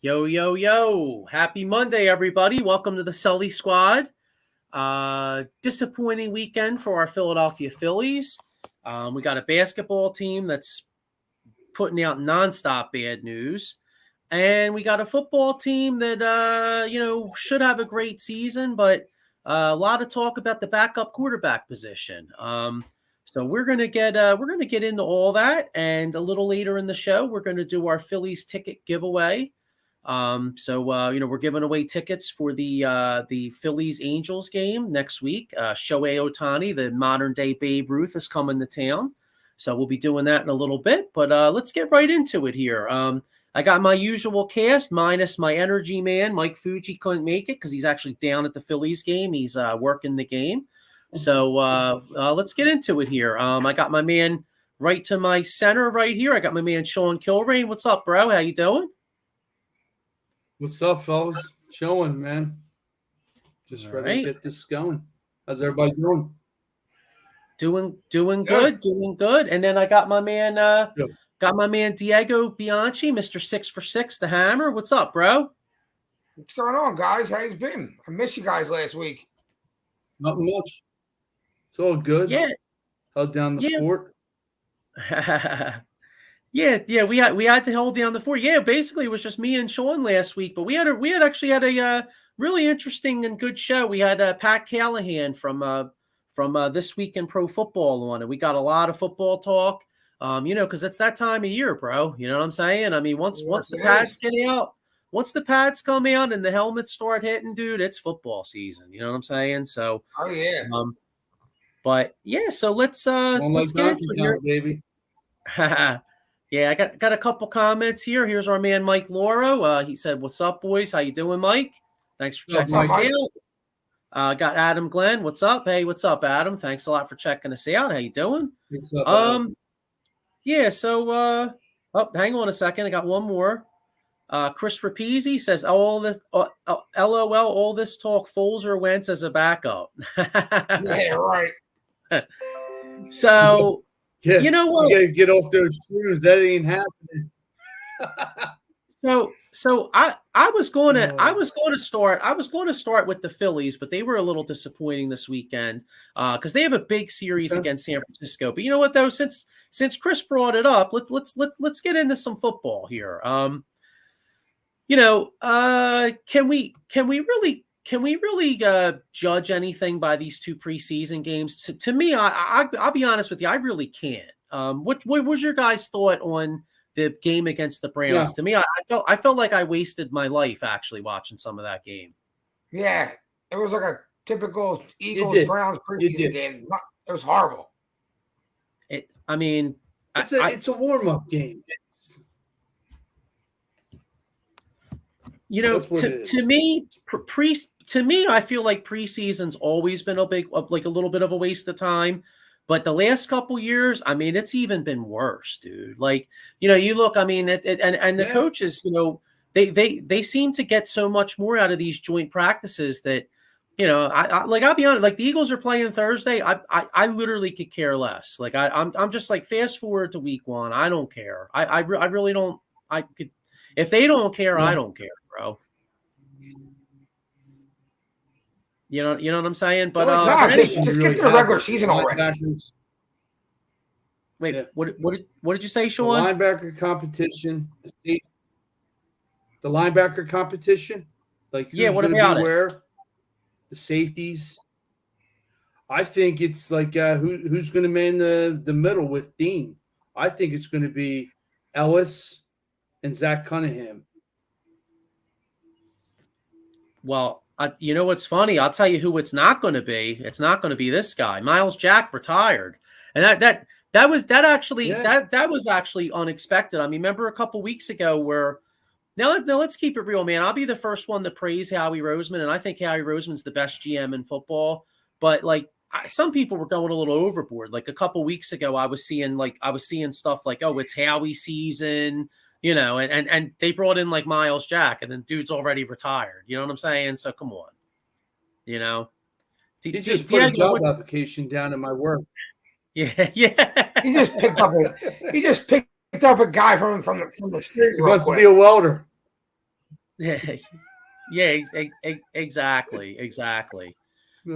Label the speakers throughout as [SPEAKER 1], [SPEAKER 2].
[SPEAKER 1] Yo, yo, yo. Happy Monday, everybody. Welcome to the Sully Squad. Disappointing weekend for our Philadelphia Phillies. We got a basketball team that's putting out nonstop bad news. And we got a football team that, should have a great season, but a lot of talk about the backup quarterback position. So we're gonna get into all that, and a little later in the show, we're gonna do our Phillies ticket giveaway. We're giving away tickets for the Phillies Angels game next week. Shohei Ohtani, the modern day Babe Ruth, is coming to town, so we'll be doing that in a little bit. But let's get right into it here. I got my usual cast minus my energy man, Mike Fuji couldn't make it because he's actually down at the Phillies game. He's working the game. So let's get into it here. I got my man right to my center right here. I got my man Sean Kilrain. What's up, bro? How you doing?
[SPEAKER 2] What's up, fellas? Chilling, man. Just
[SPEAKER 1] All
[SPEAKER 2] ready
[SPEAKER 1] right.
[SPEAKER 2] to get this going. How's everybody doing?
[SPEAKER 1] Doing good. And then I got my man Diego Bianchi, Mr. 6 for 6, the Hammer. What's up, bro?
[SPEAKER 3] What's going on, guys? How you been? I missed you guys last week.
[SPEAKER 2] Not much. It's all good.
[SPEAKER 1] Yeah.
[SPEAKER 2] Held down the fort.
[SPEAKER 1] Yeah, we had to hold down the fort. Yeah, basically it was just me and Sean last week, but we actually had a really interesting and good show. We had Pat Callahan from This Week in Pro Football on it. We got a lot of football talk. Because it's that time of year, bro. You know what I'm saying? I mean, once the pads get out, once the pads come out and the helmets start hitting, dude, it's football season. You know what I'm saying? So,
[SPEAKER 3] oh yeah.
[SPEAKER 1] But yeah, so let's get into it here,
[SPEAKER 2] baby.
[SPEAKER 1] Yeah, I got a couple comments here. Here's our man Mike Loro. He said, "What's up, boys? How you doing, Mike? Thanks for checking us out." Got Adam Glenn. What's up? Hey, what's up, Adam? Thanks a lot for checking us out. How you doing?
[SPEAKER 2] What's up, Adam?
[SPEAKER 1] Yeah, so hang on a second. I got one more. Chris Rapizzi says, LOL, all this talk, Foles or Wentz as a backup.
[SPEAKER 3] Yeah, right.
[SPEAKER 1] So,
[SPEAKER 2] yeah,
[SPEAKER 1] you know what?
[SPEAKER 2] You gotta get off those shoes. That ain't happening.
[SPEAKER 1] So I was going to start with the Phillies, but they were a little disappointing this weekend because they have a big series against San Francisco. But you know what though, since Chris brought it up, let's get into some football here. Can we really judge anything by these two preseason games? To me, I'll be honest with you, I really can't. What was your guys' thought on the game against the Browns? Yeah. To me, I felt like I wasted my life actually watching some of that game.
[SPEAKER 3] Yeah, it was like a typical Eagles-Browns preseason game. It was horrible.
[SPEAKER 2] It's a warm-up game.
[SPEAKER 1] To me, I feel like preseason's always been a little bit of a waste of time. But the last couple years, I mean, it's even been worse, dude. Like, you look, I mean, and the coaches, they seem to get so much more out of these joint practices that, I'll be honest, like the Eagles are playing Thursday. I literally could care less. Like I'm just like fast forward to week 1. I don't care. I really don't. If they don't care, I don't care, bro. You know what I'm saying? But
[SPEAKER 3] just get to the regular season already.
[SPEAKER 1] Wait, what did you say, Sean?
[SPEAKER 2] The linebacker competition. The linebacker competition. Like
[SPEAKER 1] what about it?
[SPEAKER 2] The safeties. I think it's like who's going to man the middle with Dean. I think it's going to be Ellis and Zach Cunningham.
[SPEAKER 1] Well, you know what's funny? I'll tell you who it's not going to be. It's not going to be this guy. Miles Jack retired, and that was actually unexpected. I mean, remember a couple weeks ago where now let's keep it real, man. I'll be the first one to praise Howie Roseman, and I think Howie Roseman's the best GM in football. But like some people were going a little overboard. Like a couple weeks ago, I was seeing stuff like, oh, it's Howie season. And they brought in like Miles Jack, and then dude's already retired. You know what I'm saying? So come on,
[SPEAKER 2] He just put a job application down in my work.
[SPEAKER 1] Yeah.
[SPEAKER 3] He just picked up a guy from the street.
[SPEAKER 2] He wants to be a welder.
[SPEAKER 1] Yeah, exactly.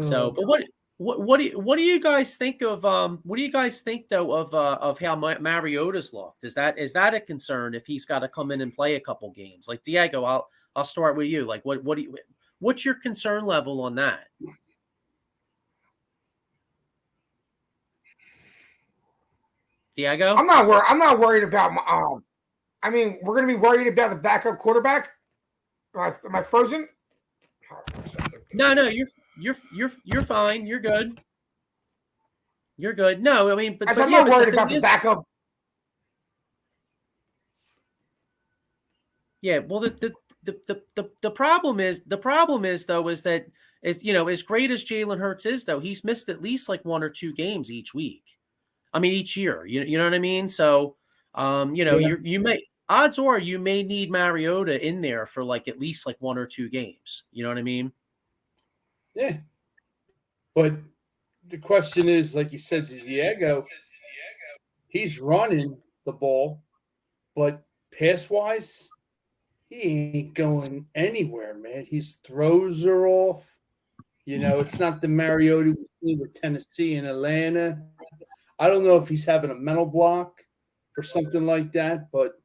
[SPEAKER 1] So,
[SPEAKER 2] Oh.
[SPEAKER 1] but what do you guys think of what do you guys think though of how Mariota's looked? Is that a concern if he's got to come in and play a couple games? Like Diego, I'll start with you. Like what's your concern level on that? Diego?
[SPEAKER 3] I'm not worried about my. I mean, we're going to be worried about the backup quarterback. Am I frozen?
[SPEAKER 1] No, you're fine. You're good. You're good. No, I mean,
[SPEAKER 3] I'm not worried about the backup.
[SPEAKER 1] Yeah, well, the problem is though is that as great as Jalen Hurts is though, he's missed at least like 1 or 2 games each week. I mean, each year. You know what I mean? So, you may odds are you may need Mariota in there for like at least like 1 or 2 games. You know what I mean?
[SPEAKER 2] Yeah, but the question is, like you said to Diego, he's running the ball, but pass-wise, he ain't going anywhere, man. His throws are off. It's not the Mariota we see with Tennessee and Atlanta. I don't know if he's having a mental block or something like that, but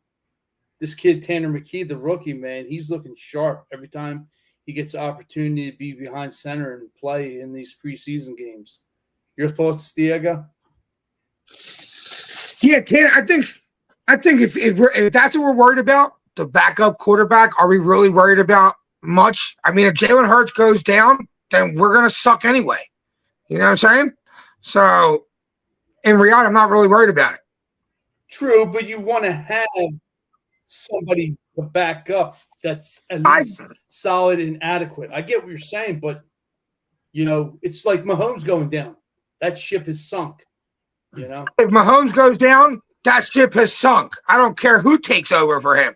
[SPEAKER 2] this kid, Tanner McKee, the rookie, man, he's looking sharp every time he gets the opportunity to be behind center and play in these preseason games. Your thoughts, Diego?
[SPEAKER 3] Yeah, Tanner, I think if that's what we're worried about, the backup quarterback, are we really worried about much? I mean, if Jalen Hurts goes down, then we're going to suck anyway. You know what I'm saying? So, in reality, I'm not really worried about it.
[SPEAKER 2] True, but you want to have somebody to back up that's at least solid and adequate. I get what you're saying, but, it's like Mahomes going down. That ship is sunk, If
[SPEAKER 3] Mahomes goes down, that ship has sunk. I don't care who takes over for him.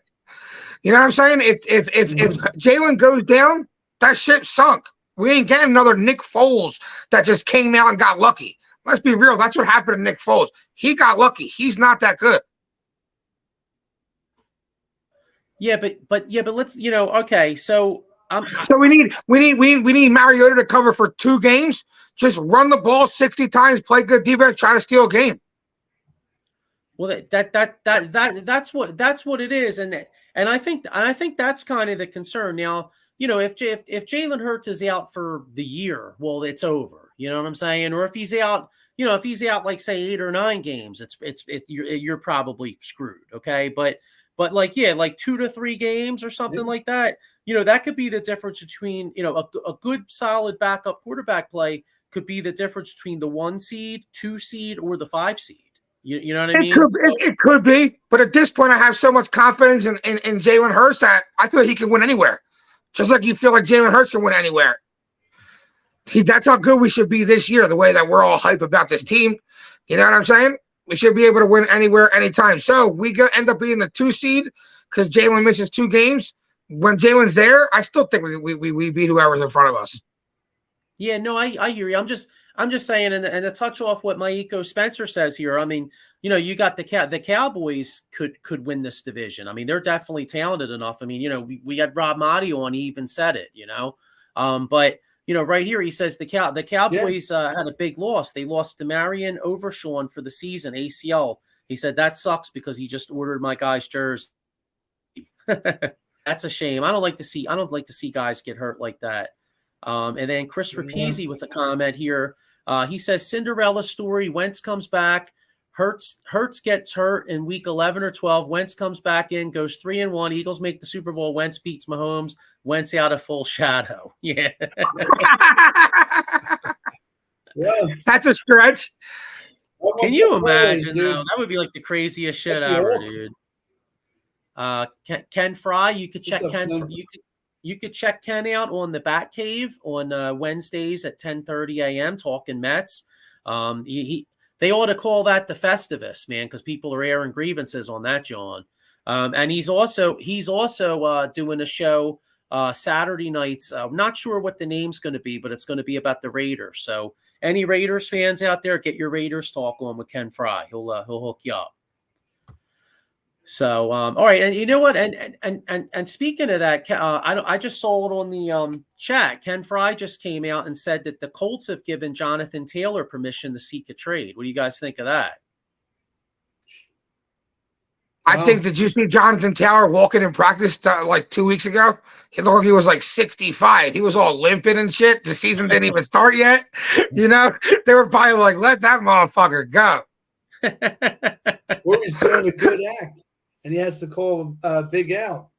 [SPEAKER 3] You know what I'm saying? If Jalen goes down, that ship sunk. We ain't getting another Nick Foles that just came out and got lucky. Let's be real. That's what happened to Nick Foles. He got lucky. He's not that good.
[SPEAKER 1] Yeah, but let's okay. So
[SPEAKER 3] so we need Mariota to cover for 2 games. Just run the ball 60 times, play good defense, try to steal a game.
[SPEAKER 1] Well, that's what it is, and I think that's kind of the concern now. If Jalen Hurts is out for the year, well, it's over. You know what I'm saying? Or if he's out, like say 8 or 9 games, you're probably screwed. Okay, but like 2 to 3 games or something like that. That could be the difference between a good solid backup quarterback play could be the difference between the 1 seed, 2 seed, or the 5 seed. You know what I mean?
[SPEAKER 3] It could be, but at this point, I have so much confidence in Jalen Hurts that I feel like he can win anywhere. Just like you feel like Jalen Hurts can win anywhere. That's how good we should be this year, the way that we're all hype about this team. You know what I'm saying? We should be able to win anywhere, anytime. So we end up being the 2 seed because Jalen misses 2 games. When Jalen's there, I still think we beat whoever's in front of us.
[SPEAKER 1] Yeah, no, I hear you. I'm just saying, and to touch off what Maiko Spencer says here. I mean, you got the Cowboys could win this division. I mean, they're definitely talented enough. I mean, we had Rob Motti on. He even said it. But right here he says the Cowboys had a big loss. They lost to Marion Overshawn for the season, ACL. He said that sucks because he just ordered my guy's jersey. That's a shame. I don't like to see guys get hurt like that. And then Chris Rapizzi with a comment here. He says Cinderella story. Wentz comes back. Hurts gets hurt in week 11 or 12. Wentz comes back in, goes 3-1. Eagles make the Super Bowl. Wentz beats Mahomes. Wentz out of full shadow. Yeah.
[SPEAKER 3] That's a stretch.
[SPEAKER 1] Can you imagine, though? That would be like the craziest shit ever, dude. Ken Fry, you could check Ken. You could check Ken out on the Bat Cave on Wednesdays at 10:30 a.m. talking Mets. They ought to call that the Festivus, man, because people are airing grievances on that, John. And he's also doing a show Saturday nights. I'm not sure what the name's going to be, but it's going to be about the Raiders. So any Raiders fans out there, get your Raiders talk on with Ken Fry. He'll hook you up. So, all right, and you know what? And speaking of that, I just saw it on the chat. Ken Fry just came out and said that the Colts have given Jonathan Taylor permission to seek a trade. What do you guys think of that?
[SPEAKER 3] I think, did you see Jonathan Taylor walking in practice like 2 weeks ago? He looked like he was like 65. He was all limping and shit. The season didn't even start yet. You know, they were probably like, let that motherfucker go.
[SPEAKER 2] Or he's doing a good act, and he has to call Big Al.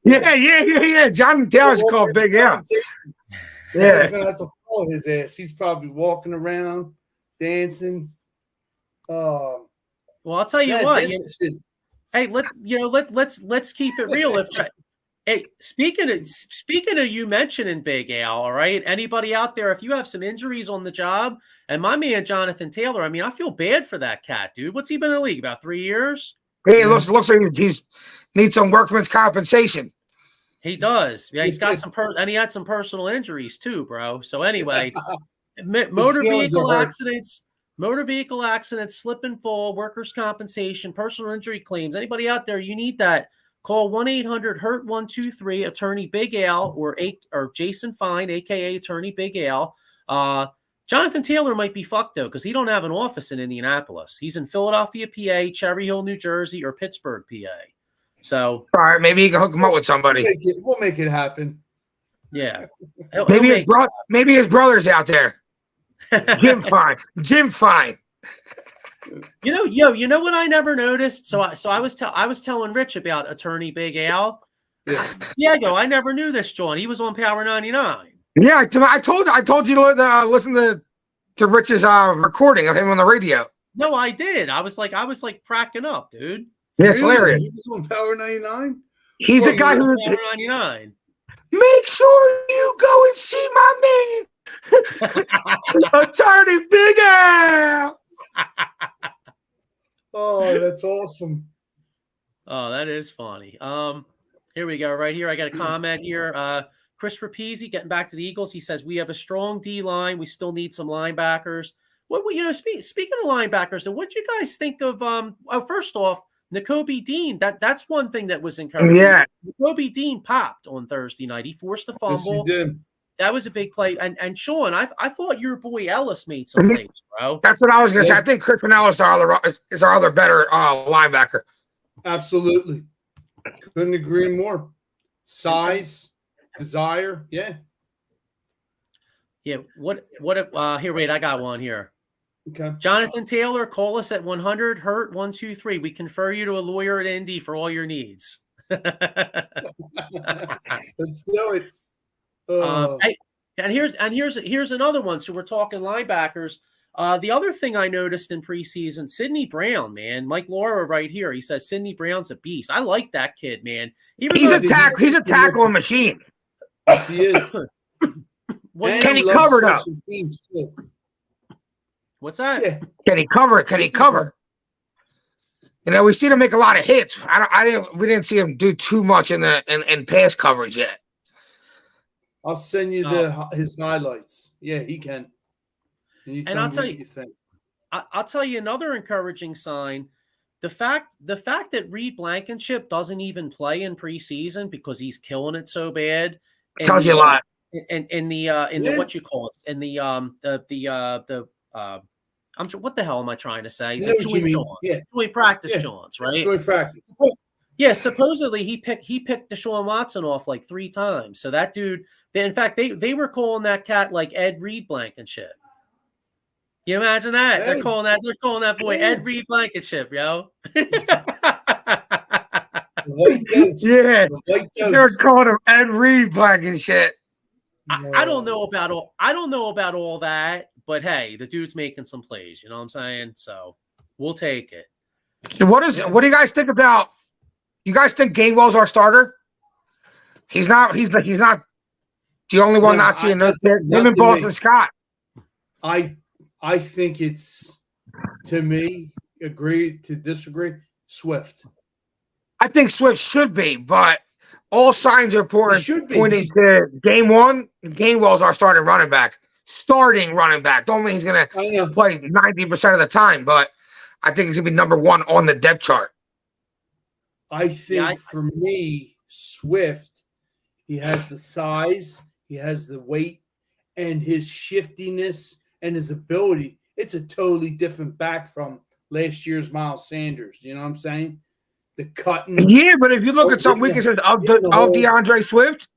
[SPEAKER 3] Yeah. Jonathan Taylor's called Big Al.
[SPEAKER 2] Yeah. They're going to have to follow his ass. He's probably walking around, dancing.
[SPEAKER 1] Well, I'll tell you what. Hey, let's keep it real. Hey, speaking of you mentioning Big Al, all right. Anybody out there, if you have some injuries on the job, and my man Jonathan Taylor, I mean, I feel bad for that cat, dude. What's he been in the league? About 3 years?
[SPEAKER 3] Hey, it looks like he needs some workman's compensation.
[SPEAKER 1] He does. Yeah, he's got and he had some personal injuries too, bro. So anyway, motor vehicle accidents, slip and fall, workers' compensation, personal injury claims. Anybody out there, you need that. Call 1-800-HURT-123, Attorney Big Al, or Jason Fine, a.k.a. Attorney Big Al. Jonathan Taylor might be fucked, though, because he don't have an office in Indianapolis. He's in Philadelphia, PA, Cherry Hill, New Jersey, or Pittsburgh, PA. So,
[SPEAKER 3] all right, maybe you can hook him up with somebody.
[SPEAKER 2] We'll make it happen.
[SPEAKER 1] Yeah.
[SPEAKER 3] Maybe his brother's out there. Jim Fine.
[SPEAKER 1] You know what I never noticed? So I was telling Rich about Attorney Big Al. Yeah. Diego, I never knew this, John. He was on Power 99.
[SPEAKER 3] Yeah, I told you to listen to Rich's recording of him on the radio.
[SPEAKER 1] No, I did. I was like cracking up, dude.
[SPEAKER 3] Yeah, it's hilarious.
[SPEAKER 2] He was on Power 99.
[SPEAKER 3] He's the guy who
[SPEAKER 1] Power 99.
[SPEAKER 3] Make sure you go and see my man, Attorney Big Al.
[SPEAKER 2] Oh, that's awesome.
[SPEAKER 1] Oh, that is funny. Here we go. Right here, I got a comment here. Chris Rapizzi, getting back to the Eagles, he says we have a strong D line. We still need some linebackers. Speaking of linebackers, what do you guys think of? First off, Nakobe Dean. That's one thing that was encouraging.
[SPEAKER 3] Yeah,
[SPEAKER 1] Nakobe Dean popped on Thursday night. He forced a fumble.
[SPEAKER 2] Yes, he did.
[SPEAKER 1] That was a big play. And Sean, I thought your boy Ellis made some plays, bro.
[SPEAKER 3] That's what I was going to say. I think Christian Ellis is our other better linebacker.
[SPEAKER 2] Absolutely. Couldn't agree more. Size, desire, yeah.
[SPEAKER 1] Yeah. Here, wait, I got one here.
[SPEAKER 2] Okay.
[SPEAKER 1] Jonathan Taylor, call us at 100-HURT-123. We confer you to a lawyer at Indy for all your needs.
[SPEAKER 2] Let's do it.
[SPEAKER 1] And here's another one. So we're talking linebackers. The other thing I noticed in preseason, Sidney Brown, man, Mike Laura right here. He says Sidney Brown's a beast. I like that kid, man.
[SPEAKER 3] He's a tackling machine.
[SPEAKER 2] Yes, he is.
[SPEAKER 3] Can he cover though?
[SPEAKER 1] What's that?
[SPEAKER 3] Yeah. Can he cover? You know, we seen him make a lot of hits. We didn't see him do too much in pass coverage yet.
[SPEAKER 2] I'll send you his highlights. Yeah, he can.
[SPEAKER 1] And I'll tell you, I'll tell you another encouraging sign. The fact that Reed Blankenship doesn't even play in preseason because he's killing it so bad
[SPEAKER 3] tells you a lot.
[SPEAKER 1] In the what you call it, in the what the hell am I trying to say? The joint practice Johns, right?
[SPEAKER 2] Joint practice.
[SPEAKER 1] Yeah, supposedly he picked Deshaun Watson off like 3 times. So that dude, in fact, they were calling that cat like Ed Reed Blankenship. Can you imagine that? Hey. They're calling that boy Ed Reed Blankenship, yo.
[SPEAKER 3] Yeah, they're calling him Ed Reed Blankenship.
[SPEAKER 1] I don't know about all that, but hey, the dude's making some plays. You know what I'm saying? So we'll take it.
[SPEAKER 3] So what do you guys think about? You guys think Gainwell's our starter? He's not the only one not seeing him and Boston Scott.
[SPEAKER 2] I think it's, to me, agree to disagree, Swift.
[SPEAKER 3] I think Swift should be, but all signs are pointing to game one. Gainwell's our starting running back. Don't mean he's going to play 90% of the time, but I think he's going to be number one on the depth chart.
[SPEAKER 2] I think for me, Swift, he has the size, he has the weight, and his shiftiness and his ability. It's a totally different back from last year's Miles Sanders. You know what I'm saying? The cutting.
[SPEAKER 3] Yeah, but if you look at some weaknesses of DeAndre Swift,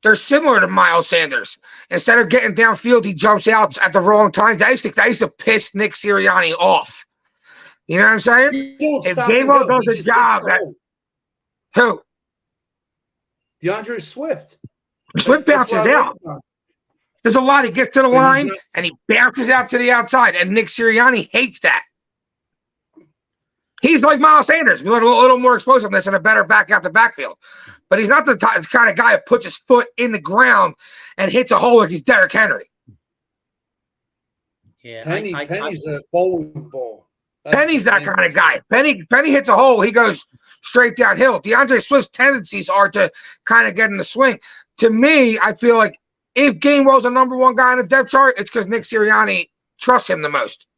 [SPEAKER 3] they're similar to Miles Sanders. Instead of getting downfield, he jumps out at the wrong time. That used to piss Nick Sirianni off. You know what I'm saying? If Gainwell does a job, who?
[SPEAKER 2] DeAndre Swift.
[SPEAKER 3] Swift bounces out. There's a lot. He gets to the line and he bounces out to the outside, and Nick Sirianni hates that. He's like Miles Sanders, with a little more explosiveness and a better back out the backfield. But he's not the kind of guy who puts his foot in the ground and hits a hole like he's Derrick Henry.
[SPEAKER 1] Yeah,
[SPEAKER 2] Penny's a bowling ball.
[SPEAKER 3] Penny's that kind of guy. Penny hits a hole, he goes straight downhill. DeAndre Swift's tendencies are to kind of get in the swing. To me, I feel like if Gainwell's a number one guy on the depth chart, it's because Nick Sirianni trusts him the most.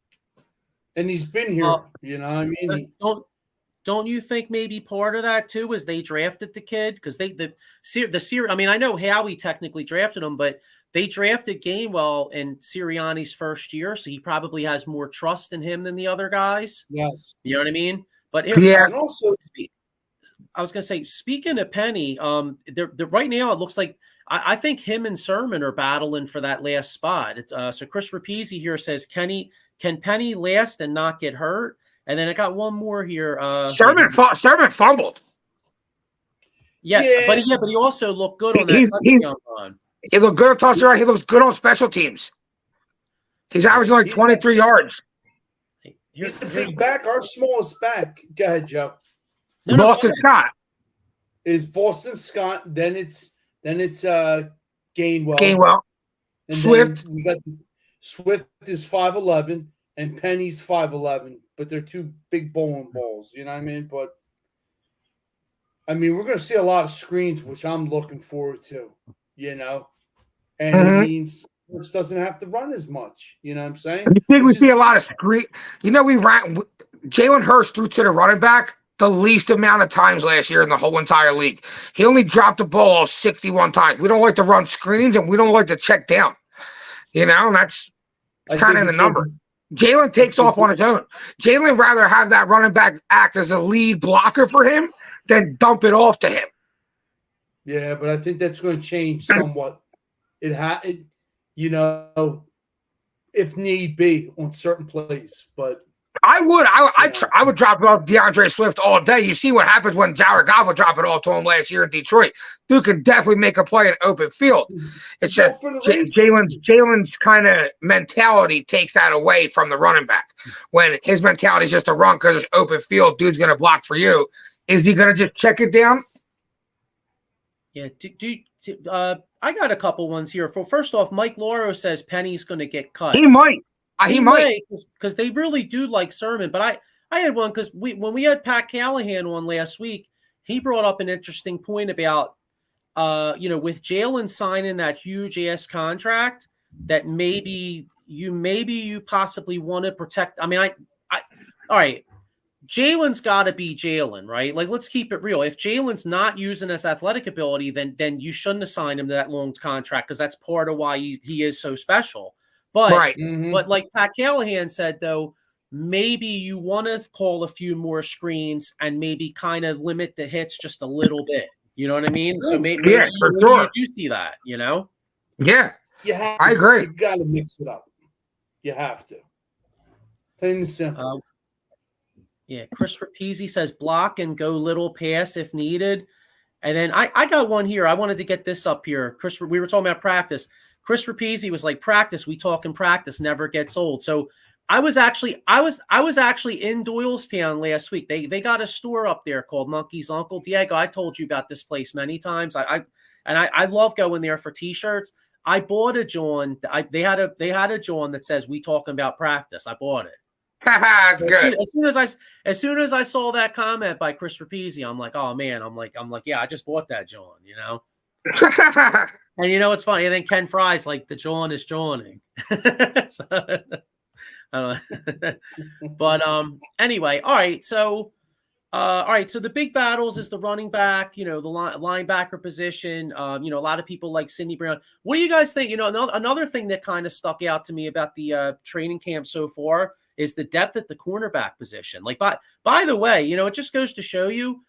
[SPEAKER 2] And he's been here, you know what I mean?
[SPEAKER 1] Don't you think maybe part of that too is they drafted the kid? Because I mean, I know Howie technically drafted him, but they drafted Gainwell in Sirianni's first year, so he probably has more trust in him than the other guys.
[SPEAKER 2] Yes.
[SPEAKER 1] You know what I mean? But
[SPEAKER 3] yeah.
[SPEAKER 1] I was going to say, speaking of Penny, right now it looks like I think him and Sermon are battling for that last spot. It's so Chris Rapizzi here says, can Penny last and not get hurt? And then I got one more here.
[SPEAKER 3] Sermon fumbled.
[SPEAKER 1] Yeah, but he also looked good on that touchdown run.
[SPEAKER 3] He looked good on touchdown. He looks good on special teams. He's averaging like 23 yards.
[SPEAKER 2] He's the big back, our smallest back. Go ahead, Joe.
[SPEAKER 3] Boston Scott.
[SPEAKER 2] Is Boston Scott, then it's Gainwell.
[SPEAKER 3] Gainwell.
[SPEAKER 2] And
[SPEAKER 3] Swift.
[SPEAKER 2] We got Swift is 5'11", and Penny's 5'11", but they're two big bowling balls. You know what I mean? But I mean, we're going to see a lot of screens, which I'm looking forward to. You know, and it means Wentz doesn't have to run as much. You know what I'm saying?
[SPEAKER 3] You think we see a lot of screen? You know, Jalen Hurst threw to the running back the least amount of times last year in the whole entire league. He only dropped the ball 61 times. We don't like to run screens, and we don't like to check down. You know, and that's kind of in the numbers. Jalen takes off on his own. Jalen rather have that running back act as a lead blocker for him than dump it off to him.
[SPEAKER 2] Yeah, but I think that's going to change somewhat. You know, if need be on certain plays. But
[SPEAKER 3] I would drop it off DeAndre Swift all day. You see what happens when Jared Goff would drop it all to him last year in Detroit. Dude can definitely make a play in open field. It's just Jalen's kind of mentality takes that away from the running back. When his mentality is just to run because it's open field, dude's going to block for you. Is he going to just check it down?
[SPEAKER 1] Yeah, I got a couple ones here. First off, Mike Lauro says Penny's going to get cut.
[SPEAKER 3] He might. He might
[SPEAKER 1] because they really do like Sermon. But I had one because when we had Pat Callahan on last week, he brought up an interesting point about with Jalen signing that huge ass contract that maybe you possibly want to protect. I mean, I all right. Jalen's got to be Jalen, right? Like, let's keep it real. If Jalen's not using his athletic ability, then you shouldn't assign him to that long contract because that's part of why he is so special. But
[SPEAKER 3] right.
[SPEAKER 1] But like Pat Callahan said, though, maybe you want to call a few more screens and maybe kind of limit the hits just a little bit. You know what I mean? So maybe
[SPEAKER 3] you
[SPEAKER 1] do see that, you know?
[SPEAKER 3] Yeah.
[SPEAKER 2] I
[SPEAKER 3] agree.
[SPEAKER 2] You got to mix it up. You have to. Plain and simple.
[SPEAKER 1] Yeah, Chris Rapizzi says block and go little pass if needed. And then I got one here. I wanted to get this up here. Chris, we were talking about practice. Chris Rapizzi was like, practice, we talk in practice, never gets old. So I was actually in Doylestown last week. They got a store up there called Monkey's Uncle. Diego, I told you about this place many times. I love going there for t-shirts. I bought a John. They had a John that says we talking about practice. I bought it.
[SPEAKER 3] That's good.
[SPEAKER 1] As soon as I saw that comment by Chris Rapizzi, I'm like, oh man, I'm like, yeah, I just bought that John, you know. And you know what's funny? I think Ken Fry's like the John is Johning. So, I don't know. But anyway, all right. So All right, so the big battles is the running back, the linebacker position. A lot of people like Sidney Brown. What do you guys think? Another thing that kind of stuck out to me about the training camp so far is the depth at the cornerback position. Like, by the way, it just goes to show you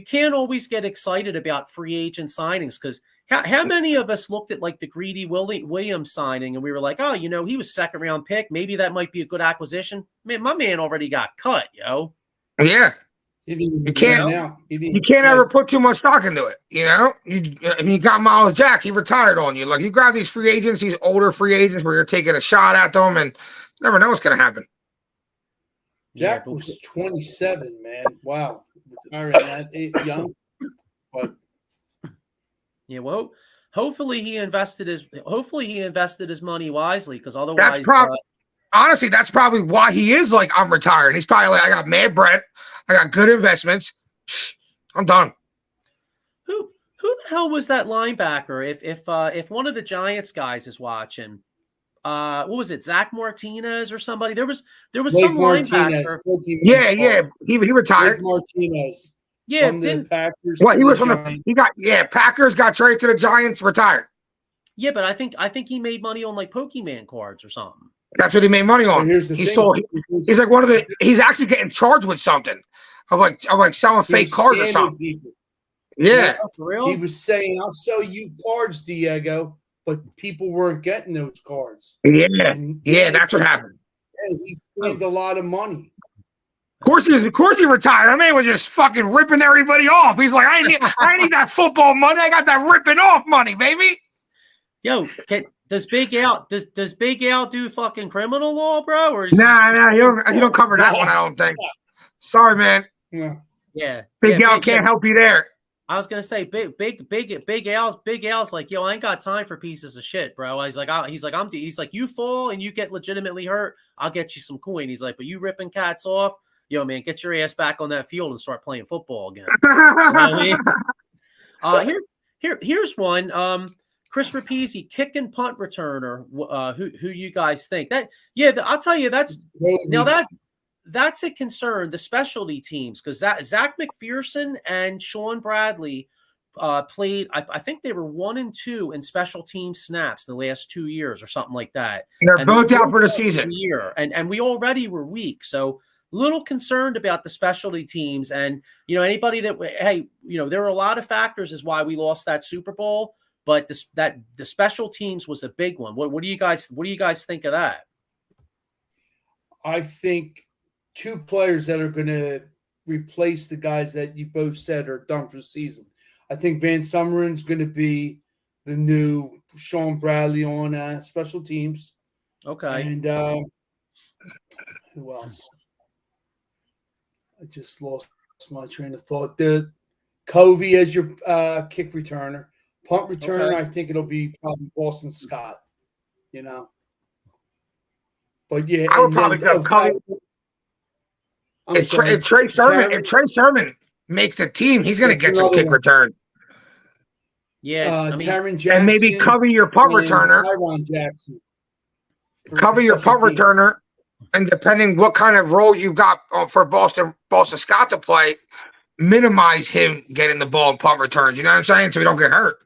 [SPEAKER 1] can't always get excited about free agent signings because how many of us looked at like the Greedy Williams signing and we were like, oh, he was second round pick. Maybe that might be a good acquisition. Man, my man already got cut, yo.
[SPEAKER 3] Yeah. You can't ever put too much stock into it. You got Miles Jack. He retired on you. Like you grab these free agents, these older free agents, where you're taking a shot at them, and you never know what's going to happen.
[SPEAKER 2] Jack was 27, man. Wow, retiring that young. But
[SPEAKER 1] yeah, well, hopefully he invested his money wisely because otherwise,
[SPEAKER 3] honestly, that's probably why he is like, I'm retired. He's probably like, I got mad bread. I got good investments. I'm done.
[SPEAKER 1] Who the hell was that linebacker? If one of the Giants guys is watching, what was it? Zach Martinez or somebody? There was some linebacker.
[SPEAKER 3] Yeah. He retired.
[SPEAKER 2] Martinez.
[SPEAKER 1] Yeah,
[SPEAKER 2] Packers.
[SPEAKER 3] What he was from Packers got traded to the Giants, retired.
[SPEAKER 1] Yeah, but I think he made money on like Pokemon cards or something.
[SPEAKER 3] That's what he made money on. He's like he's actually getting charged with something of like selling fake cards or something.
[SPEAKER 2] People.
[SPEAKER 3] Yeah.
[SPEAKER 1] For real?
[SPEAKER 2] He was saying, I'll sell you cards, Diego, but people weren't getting those cards.
[SPEAKER 3] Yeah, that's what happened.
[SPEAKER 2] Yeah, he spent a lot of money.
[SPEAKER 3] Of course he retired. I mean, he was just fucking ripping everybody off. He's like, I need that football money. I got that ripping off money, baby.
[SPEAKER 1] Yo, does Big Al do fucking criminal law, bro? Or
[SPEAKER 3] nah, you don't cover that one. I don't think. Sorry, man.
[SPEAKER 1] Yeah.
[SPEAKER 3] Big Al can't help you there.
[SPEAKER 1] I was gonna say Big Al's like, yo, I ain't got time for pieces of shit, bro. He's like, you fall and you get legitimately hurt, I'll get you some coin. He's like, but you ripping cats off, yo, man, get your ass back on that field and start playing football again. You know what I mean? Here's one. Chris Rapizzi, kick and punt returner. Who you guys think that? Yeah, I'll tell you that's a concern. The specialty teams because Zach McPherson and Sean Bradley played. I think they were 1 and 2 in special team snaps in the last 2 years or something like that.
[SPEAKER 3] They're both out for the season.
[SPEAKER 1] And we already were weak, so a little concerned about the specialty teams. And anybody that there were a lot of factors as why we lost that Super Bowl. But the special teams was a big one. What do you guys think of that?
[SPEAKER 2] I think 2 players that are going to replace the guys that you both said are done for the season. I think Van Summeren's going to be the new Sean Bradley on special teams.
[SPEAKER 1] Okay.
[SPEAKER 2] And who else? I just lost my train of thought. The Covey as your kick returner. Punt return, okay. I think it'll be probably Boston Scott, But yeah,
[SPEAKER 3] I would probably go Covey. If Trey Sermon makes the team, he's going to get some kick return.
[SPEAKER 1] Yeah,
[SPEAKER 2] Taron Jackson,
[SPEAKER 3] and maybe cover your punt returner.
[SPEAKER 2] Jackson.
[SPEAKER 3] Cover your punt returner, and depending what kind of role you got for Boston Scott to play, minimize him getting the ball in punt returns. You know what I'm saying? So he don't get hurt.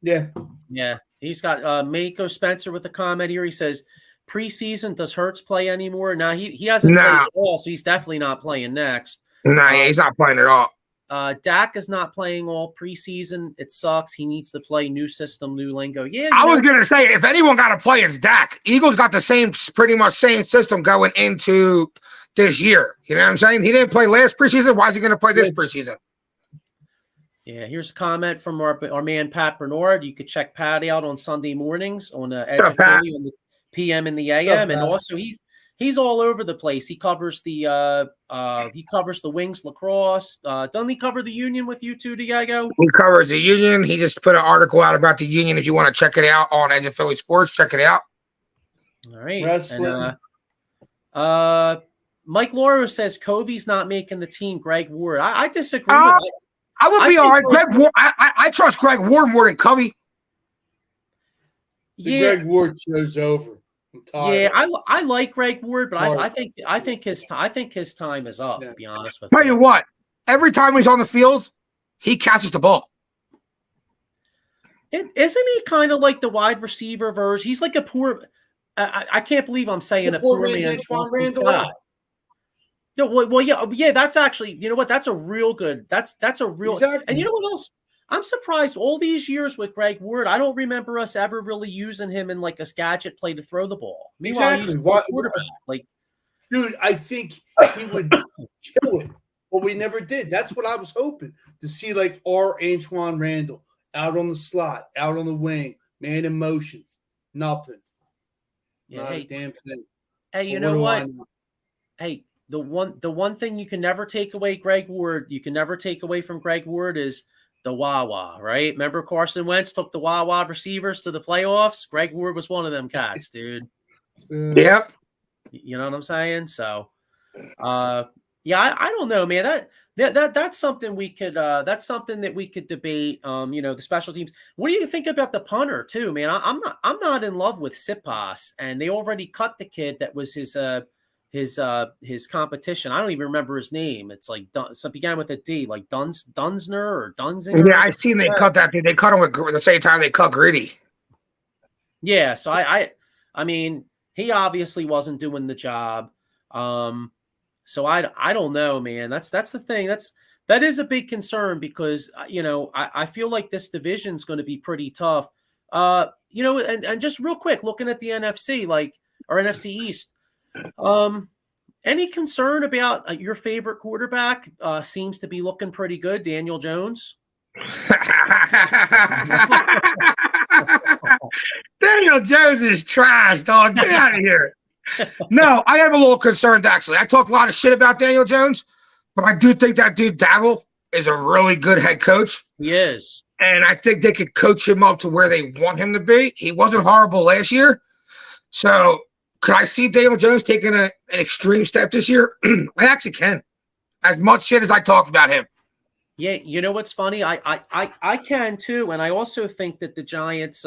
[SPEAKER 2] Yeah.
[SPEAKER 1] He's got Mako Spencer with a comment here. He says, preseason, does Hurts play anymore? No, he hasn't played at all, so he's definitely not playing next.
[SPEAKER 3] He's not playing at all.
[SPEAKER 1] Dak is not playing all preseason. It sucks. He needs to play new system, new lingo. Yeah,
[SPEAKER 3] I was going to say, if anyone got to play, it's Dak. Eagles got pretty much same system going into this year. You know what I'm saying? He didn't play last preseason. Why is he going to play this preseason?
[SPEAKER 1] Yeah, here's a comment from our man Pat Bernard. You could check Pat out on Sunday mornings on the Edge of Philly on the PM and the AM, and also he's all over the place. He covers the Wings lacrosse. Doesn't he cover the Union with you too, Diego?
[SPEAKER 3] He covers the Union. He just put an article out about the Union. If you want to check it out on Edge of Philly Sports, check it out.
[SPEAKER 1] All right. And, Mike Lauro says Covey's not making the team. Greg Ward. I disagree with that.
[SPEAKER 3] I would be all right. Greg Ward. I trust Greg Ward more than Covey.
[SPEAKER 2] Greg Ward show's over. I'm tired.
[SPEAKER 1] Yeah, I like Greg Ward, but
[SPEAKER 2] Hard.
[SPEAKER 1] I think his time is up.
[SPEAKER 2] Yeah.
[SPEAKER 1] To be honest with
[SPEAKER 3] Tell you what, every time he's on the field, he catches the ball.
[SPEAKER 1] Isn't he kind of like the wide receiver version? He's like a poor. I can't believe I'm saying
[SPEAKER 2] The
[SPEAKER 1] a poor
[SPEAKER 2] man's
[SPEAKER 1] man's
[SPEAKER 2] Antoine
[SPEAKER 1] Rusty
[SPEAKER 2] Randall.
[SPEAKER 1] Scott. No, well, yeah. That's actually, you know what? That's a real good. That's a real.
[SPEAKER 2] Exactly.
[SPEAKER 1] And you know what else? I'm surprised. All these years with Greg Ward, I don't remember us ever really using him in like a gadget play to throw the ball. Meanwhile, he's a quarterback. Like,
[SPEAKER 2] dude, I think he would kill it, but we never did. That's what I was hoping to see, like our Antoine Randall out on the slot, out on the wing, man in motion, nothing.
[SPEAKER 1] yeah,
[SPEAKER 2] Not a damn thing.
[SPEAKER 1] Hey, you
[SPEAKER 2] But
[SPEAKER 1] know
[SPEAKER 2] do I
[SPEAKER 1] what? Hey, the one thing you can never take away you can never take away from Greg Ward is the Wawa, right? Remember Carson Wentz took the Wawa receivers to the playoffs? Greg Ward was one of them cats, dude.
[SPEAKER 3] Yep.
[SPEAKER 1] You know what I'm saying? So yeah, I don't know, man. That's something we could that's something that we could debate. The special teams. What do you think about the punter too, man? I'm not in love with Sipas, and they already cut the kid that was his competition. I don't even remember his name. It's like some began with a D, like Dunsner or Dunzinger.
[SPEAKER 3] Yeah, I seen they cut that. They cut him with the same time they cut Gritty.
[SPEAKER 1] Yeah, so I mean, he obviously wasn't doing the job. So I don't know, man. That's the thing. That is a big concern because I feel like this division is going to be pretty tough. And just real quick, looking at the NFC, or NFC East. Any concern about your favorite quarterback? Seems to be looking pretty good, Daniel Jones.
[SPEAKER 3] Daniel Jones is trash, dog. Get out of here. No, I am a little concerned, actually. I talk a lot of shit about Daniel Jones, but I do think that dude, Dabble, is a really good head coach.
[SPEAKER 1] He is.
[SPEAKER 3] And I think they could coach him up to where they want him to be. He wasn't horrible last year. So could I see Daniel Jones taking an extreme step this year? I actually can. As much shit as I talk about him.
[SPEAKER 1] Yeah, you know what's funny? I can too, and I also think that the Giants.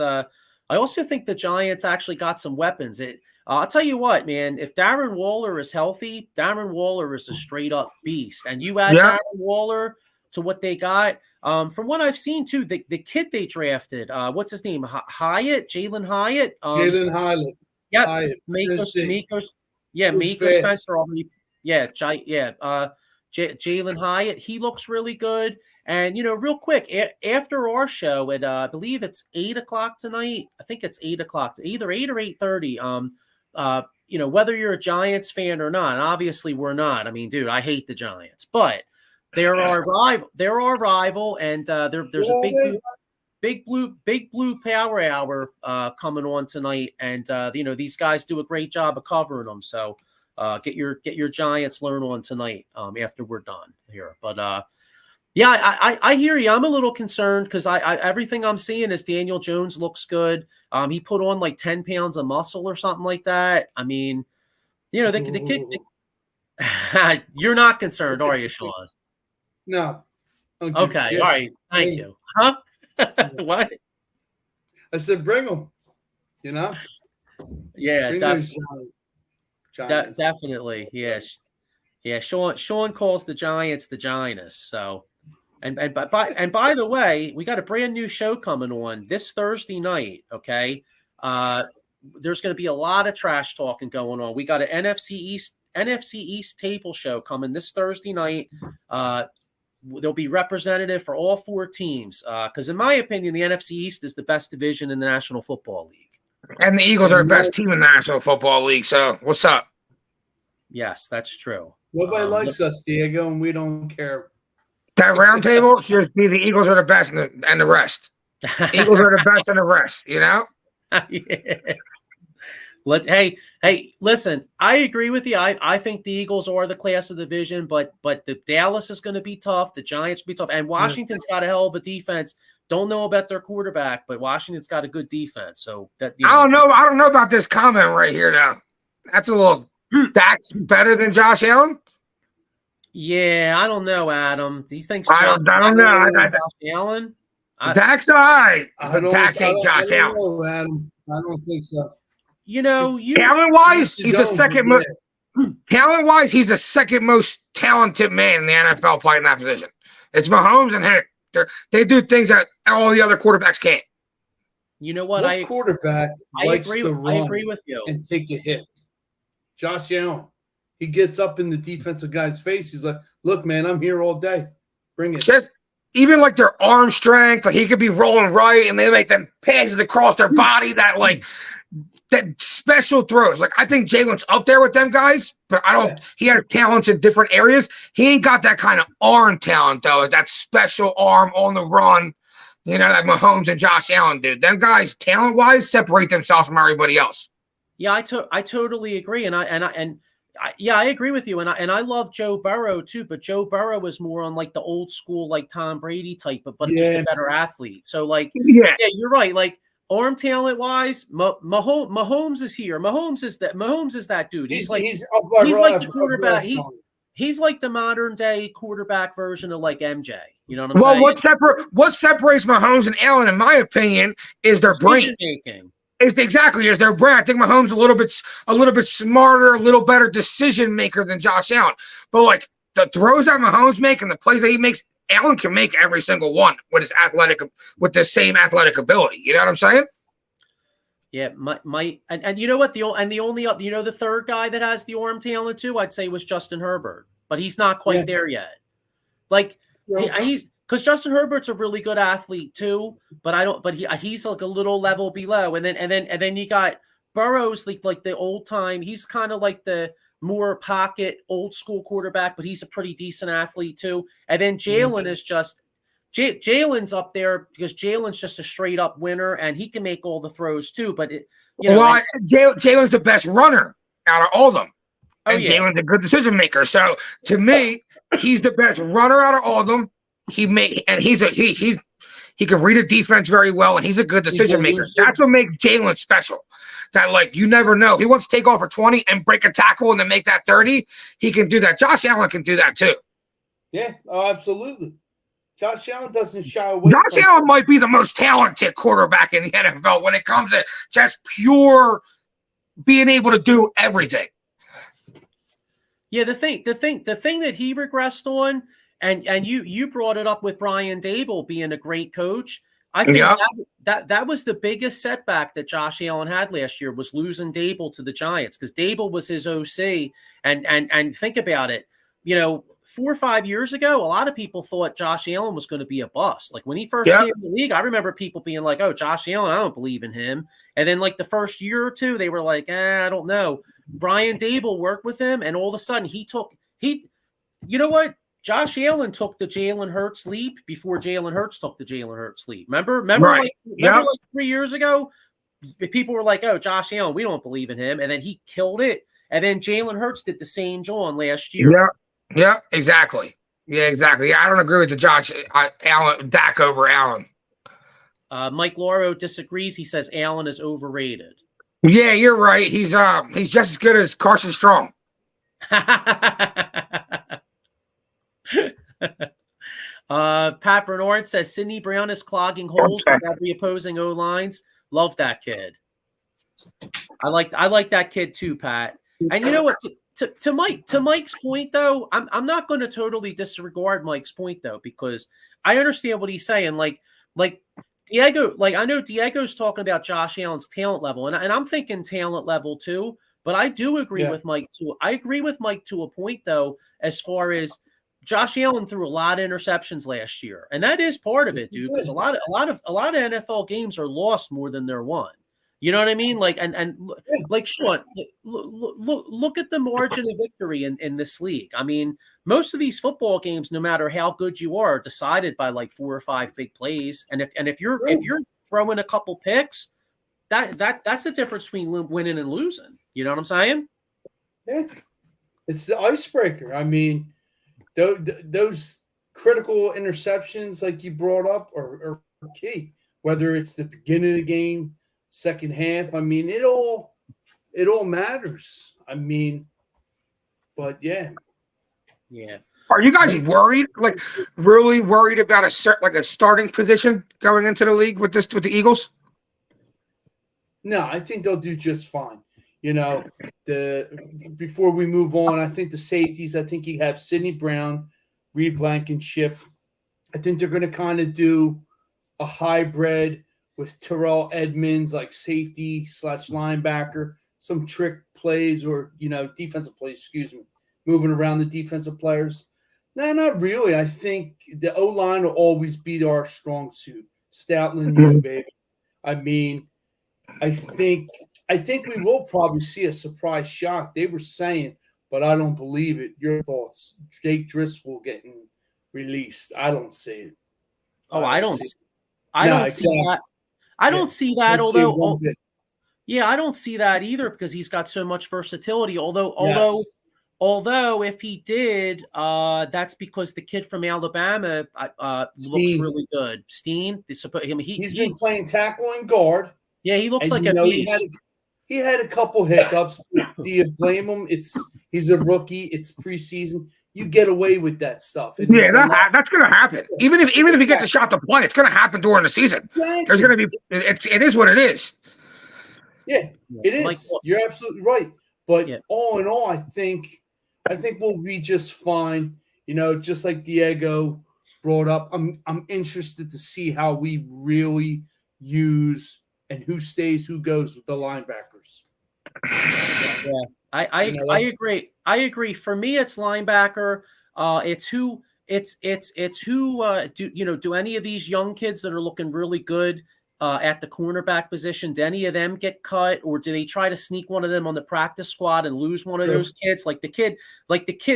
[SPEAKER 1] Actually got some weapons. I'll tell you what, man. If Darren Waller is healthy, Darren Waller is a straight up beast, and you add Darren Waller to what they got. From what I've seen too, the kid they drafted, what's his name? Jalen Hyatt.
[SPEAKER 2] Jalen Hyatt.
[SPEAKER 1] Yep. Miko Spencer already. Jalen Hyatt, he looks really good. And, real quick, after our show at, I believe it's 8 o'clock tonight. I think it's 8 o'clock, either 8 or 8:30. Whether you're a Giants fan or not, and obviously we're not. I mean, dude, I hate the Giants, but they're our rival, and there's a big blue power hour coming on tonight, and these guys do a great job of covering them. So get your Giants learn on tonight after we're done here. But I hear you. I'm a little concerned because I everything I'm seeing is Daniel Jones looks good. He put on like 10 pounds of muscle or something like that. I mean, the kid. You're not concerned, are you, Sean?
[SPEAKER 2] No.
[SPEAKER 1] Okay. All right. Thank you. Huh? What?
[SPEAKER 2] I said, bring them.
[SPEAKER 1] Yeah,
[SPEAKER 2] Giants.
[SPEAKER 1] definitely. Yes. Yeah. Sean calls the Giants the Giants. So, and by the way, we got a brand new show coming on this Thursday night. Okay. There's going to be a lot of trash talking going on. We got an NFC East table show coming this Thursday night. There'll be representative for all four teams. Because in my opinion, the NFC East is the best division in the National Football League.
[SPEAKER 3] And the Eagles are the best team in the National Football League. So what's up?
[SPEAKER 1] Yes, that's true.
[SPEAKER 2] Nobody likes us, Diego, and we don't care.
[SPEAKER 3] That round table should just be the Eagles are the best and the rest. Eagles are the best and the rest,
[SPEAKER 1] Yeah. Hey, listen, I agree with you. I think the Eagles are the class of the division, but the Dallas is going to be tough. The Giants will be tough. And Washington's got a hell of a defense. Don't know about their quarterback, but Washington's got a good defense. So that
[SPEAKER 3] I don't know. I don't know about this comment right here now. That's a little Dak's better than Josh Allen.
[SPEAKER 1] Yeah, I don't know, Adam. Do you think
[SPEAKER 3] I don't know.
[SPEAKER 1] Josh Allen?
[SPEAKER 3] Dak's all right, but Dak ain't Josh Allen.
[SPEAKER 2] Adam. I don't think so.
[SPEAKER 1] you know, you
[SPEAKER 3] talent-wise,
[SPEAKER 2] His
[SPEAKER 3] he's the
[SPEAKER 2] own,
[SPEAKER 3] second
[SPEAKER 2] yeah.
[SPEAKER 3] most. Talent-wise, he's the second most talented man in the NFL playing that position. It's Mahomes and Hick. They do things that all the other quarterbacks can't.
[SPEAKER 1] you know what?
[SPEAKER 2] What quarterback likes to
[SPEAKER 1] I
[SPEAKER 2] run
[SPEAKER 1] agree with you.
[SPEAKER 2] and take a hit? Josh Allen. He gets up in the defensive guy's face. He's like, "Look, man, I'm here all day. Bring it."
[SPEAKER 3] Just even like their arm strength, like he could be rolling right, and they make them passes across their body that special throws. Like I think Jalen's up there with them guys, but I don't.
[SPEAKER 2] Yeah.
[SPEAKER 3] He has talents in different areas. He ain't got that kind of arm talent though. That special arm on the run, that Mahomes and Josh Allen do. Them guys, talent wise, separate themselves from everybody else.
[SPEAKER 1] Yeah, I totally agree, and I agree with you, and I love Joe Burrow too, but Joe Burrow was more on like the old school like Tom Brady type, but just a better athlete. So like, yeah, you're right. Like arm talent wise, Mahomes is here. Mahomes is that dude. He's like the quarterback. He's like the modern day quarterback version of like MJ. You know what I'm saying?
[SPEAKER 3] Well, what separates Mahomes and Allen, in my opinion, is their brain. Is their brain. I think Mahomes a little bit smarter, a little better decision maker than Josh Allen. But like the throws that Mahomes make and the plays that he makes, Allen can make every single one with the same athletic ability. You know what I'm saying?
[SPEAKER 1] Yeah, and you know what, the third guy that has the arm talent too, I'd say was Justin Herbert, but he's not quite there yet. Like he's because Justin Herbert's a really good athlete too, but he's like a little level below, and then you got Burrow's like the old time. He's kind of like the more pocket old school quarterback, but he's a pretty decent athlete too. And then Jalen is just. Jalen's up there because Jalen's just a straight up winner and he can make all the throws too. But
[SPEAKER 3] Jalen's the best runner out of all of them, and Jalen's a good decision maker. So to me, he's the best runner out of all of them. He can read a defense very well, and he's a good decision maker. That's what makes Jalen special. That like you never know. If he wants to take off for 20 and break a tackle and then make that 30, he can do that. Josh Allen can do that too.
[SPEAKER 2] Yeah, absolutely. Josh Allen doesn't shy away.
[SPEAKER 3] Josh Allen might be the most talented quarterback in the NFL when it comes to just pure being able to do everything.
[SPEAKER 1] Yeah, the thing that he regressed on, and you brought it up with Brian Dable being a great coach. I think that was the biggest setback that Josh Allen had last year was losing Dable to the Giants because Dable was his OC. And think about it, 4 or 5 years ago, a lot of people thought Josh Allen was going to be a bust. Like when he first came in the league, I remember people being like, "Oh, Josh Allen, I don't believe in him." And then like the first year or two, they were like, I don't know. Brian Dable worked with him, and all of a sudden you know what? Josh Allen took the Jalen Hurts leap before Jalen Hurts took the Jalen Hurts leap. Remember like 3 years ago, people were like, "Oh, Josh Allen, we don't believe in him," and then he killed it. And then Jalen Hurts did the same John last year.
[SPEAKER 3] Yeah, exactly. Yeah, exactly. Yeah, I don't agree with the Josh Allen Dak over Allen.
[SPEAKER 1] Mike Lauro disagrees. He says Allen is overrated.
[SPEAKER 3] Yeah, you're right. He's just as good as Carson Strong.
[SPEAKER 1] Pat Bernard says Sidney Brown is clogging holes with every opposing O lines. Love that kid. I like that kid too, Pat. And you know what? To Mike's point though, I'm not going to totally disregard Mike's point though, because I understand what he's saying. Like Diego, like I know Diego's talking about Josh Allen's talent level, and I'm thinking talent level too. But I do agree with Mike too. I agree with Mike to a point though, as far as Josh Allen threw a lot of interceptions last year, and that is part of it, dude. Because a lot of NFL games are lost more than they're won. You know what I mean? Like, and like Sean, look at the margin of victory in this league. I mean, most of these football games, no matter how good you are decided by like 4 or 5 big plays. And if you're throwing a couple picks, that's the difference between winning and losing. You know what I'm saying?
[SPEAKER 2] Yeah, it's the icebreaker. I mean, those critical interceptions, like you brought up, are key. Whether it's the beginning of the game, second half, I mean, it all matters. I mean, but yeah.
[SPEAKER 3] Are you guys worried? Like, really worried about a starting position going into the league with the Eagles?
[SPEAKER 2] No, I think they'll do just fine. Before we move on, I think the safeties, I think you have Sidney Brown, Reed Blankenship. I think they're going to kind of do a hybrid with Terrell Edmonds, like safety / linebacker, some trick plays or, defensive plays, moving around the defensive players. No, not really. I think the O-line will always be our strong suit. Stoutland, you, baby. I mean, I think we will probably see a surprise shock. They were saying, but I don't believe it. Your thoughts? Jake Driscoll getting released. I don't see it.
[SPEAKER 1] I don't see that. I don't see that. Although I don't see that either because he's got so much versatility. Although if he did, that's because the kid from Alabama looks really good. Steen, he's
[SPEAKER 2] been playing tackle and guard.
[SPEAKER 1] Yeah, he looks like a beast.
[SPEAKER 2] He had a couple hiccups. Do you blame him? He's a rookie. It's preseason. You get away with that stuff.
[SPEAKER 3] Yeah, that's going to happen. Even if he gets a shot to play, it's going to happen during the season. Exactly. There's going to be. It is what it is.
[SPEAKER 2] Yeah, it is. You're absolutely right. But all in all, I think we'll be just fine. Just like Diego brought up, I'm interested to see how we really use and who stays, who goes with the linebackers.
[SPEAKER 1] Yeah, I agree. I agree. For me, it's linebacker. It's who. It's who. Do any of these young kids that are looking really good at the cornerback position? Do any of them get cut, or do they try to sneak one of them on the practice squad and lose one of those kids? Like the kid,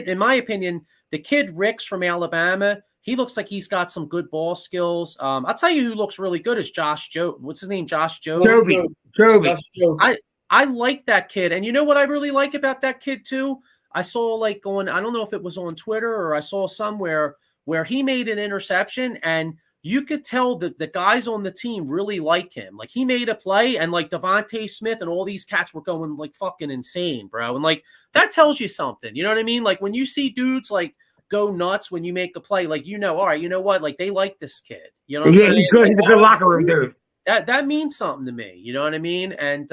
[SPEAKER 1] in my opinion, the kid Ricks from Alabama. He looks like he's got some good ball skills. I'll tell you who looks really good is Josh Jobe. What's his name? Josh Jobe.
[SPEAKER 3] Jobe.
[SPEAKER 1] I like that kid. And you know what I really like about that kid too? I saw I don't know if it was on Twitter or I saw somewhere where he made an interception and you could tell that the guys on the team really like him. Like he made a play and like Devontae Smith and all these cats were going like fucking insane, bro. And like that tells you something. You know what I mean? Like when you see dudes like go nuts when you make a play, like, all right, you know what? Like they like this kid. You know what I'm saying?
[SPEAKER 3] He's good. He's a good locker room dude.
[SPEAKER 1] That means something to me. You know what I mean? And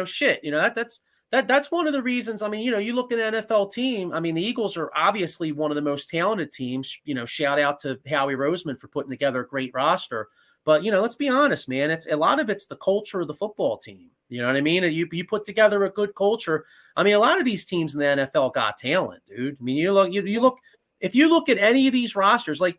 [SPEAKER 1] shit. That's one of the reasons. I mean, you look at an NFL team. I mean, the Eagles are obviously one of the most talented teams. Shout out to Howie Roseman for putting together a great roster. But let's be honest, man. It's a lot of it's the culture of the football team. You know what I mean? You put together a good culture. I mean, a lot of these teams in the NFL got talent, dude. I mean, you look. If you look at any of these rosters, like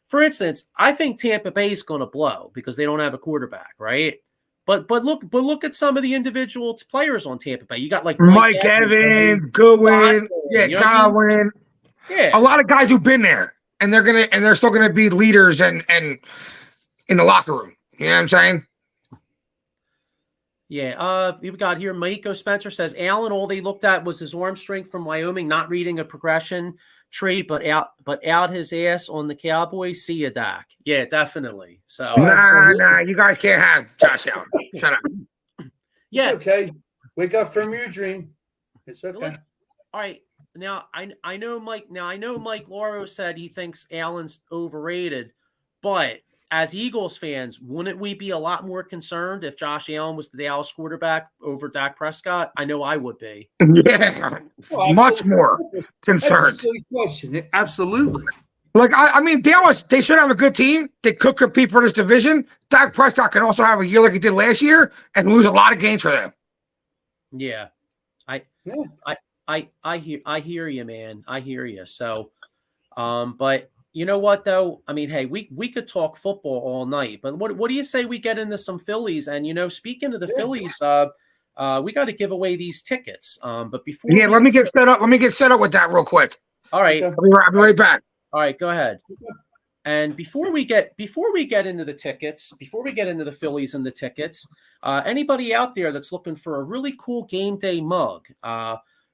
[SPEAKER 1] for instance, I think Tampa Bay is going to blow because they don't have a quarterback, right? But look at some of the individual players on Tampa Bay. You got like
[SPEAKER 3] Mike Evans, Goodwin, Godwin.
[SPEAKER 1] Yeah,
[SPEAKER 3] a lot of guys who've been there, and they're still gonna be leaders and in the locker room. You know what I'm saying?
[SPEAKER 1] Yeah. We got here. Maiko Spencer says Allen. All they looked at was his arm strength from Wyoming, not reading a progression tree, but out his ass on the Cowboys. See ya, Dak. Yeah, definitely. So
[SPEAKER 3] nah, you guys can't have Josh Allen. Shut up.
[SPEAKER 1] Yeah,
[SPEAKER 2] it's okay. Wake up from your dream. It's okay.
[SPEAKER 1] All right. Now I know Mike. Now I know Mike Lauro said he thinks Allen's overrated, but as Eagles fans, wouldn't we be a lot more concerned if Josh Allen was the Dallas quarterback over Dak Prescott? I know I would be.
[SPEAKER 3] Yeah, much more concerned.
[SPEAKER 2] That's a silly question. Absolutely.
[SPEAKER 3] Like, I mean, Dallas, they should have a good team. They could compete for this division. Dak Prescott can also have a year like he did last year and lose a lot of games for them.
[SPEAKER 1] Yeah. I hear you, man. I hear you. So, but you know what though? I mean, hey, we could talk football all night, but what do you say we get into some Phillies? And speaking of the Phillies, we got to give away these tickets. But before
[SPEAKER 3] let me get set up. Let me get set up with that real quick.
[SPEAKER 1] All right,
[SPEAKER 3] I'll be right back.
[SPEAKER 1] All right, go ahead. And before we get into the tickets, before we get into the Phillies and the tickets, anybody out there that's looking for a really cool game day mug,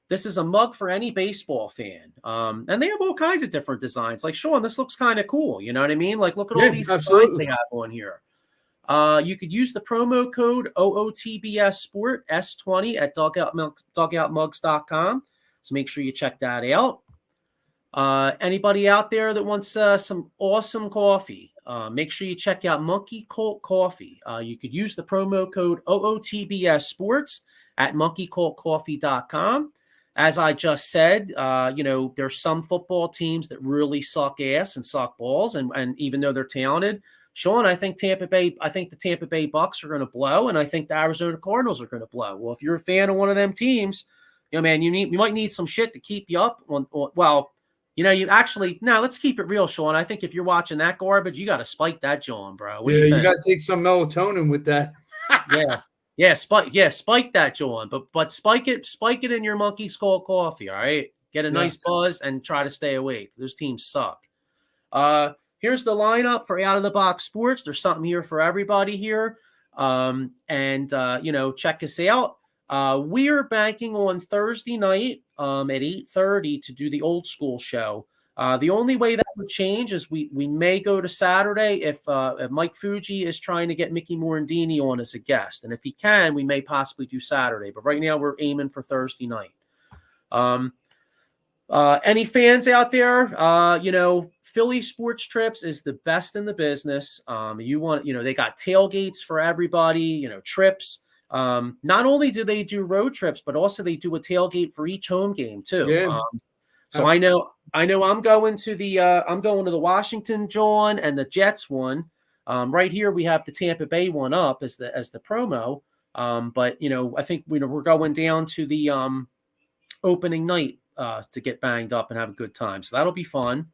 [SPEAKER 1] this is a mug for any baseball fan. And they have all kinds of different designs. Like, Sean, this looks kind of cool. You know what I mean? Like, look at all these designs they have on here. You could use the promo code OOTBS Sport S20 at dugoutmugs.com. So make sure you check that out. Anybody out there that wants some awesome coffee, make sure you check out Monkey Colt Coffee. You could use the promo code OOTBS Sports at monkeycoltcoffee.com. As I just said, there's some football teams that really suck ass and suck balls, and even though they're talented, Sean, I think the Tampa Bay Bucks are going to blow, and I think the Arizona Cardinals are going to blow. Well, if you're a fan of one of them teams, man, you might need some shit to keep you up. Let's keep it real, Sean. I think if you're watching that garbage, you got to spike that John, bro. What do you think?
[SPEAKER 2] You got to take some melatonin with that.
[SPEAKER 1] Spike that John, but spike it in your Monkey Skull coffee. All right, get a nice buzz and try to stay awake. Those teams suck. Here's the lineup for Out of the Box Sports. There's something here for everybody here. Check us out. We are banking on Thursday night at 8:30 to do the old school show. The only way that would change is we may go to Saturday if Mike Fuji is trying to get Mickey Morandini on as a guest. And if he can, we may possibly do Saturday. But right now we're aiming for Thursday night. Any fans out there, Philly Sports Trips is the best in the business. They got tailgates for everybody, trips. Not only do they do road trips, but also they do a tailgate for each home game too.
[SPEAKER 2] Yeah.
[SPEAKER 1] So I know I'm going to the Washington John and the Jets one. Right here we have the Tampa Bay one up as the promo. But I think we're going down to the opening night to get banged up and have a good time. So that'll be fun.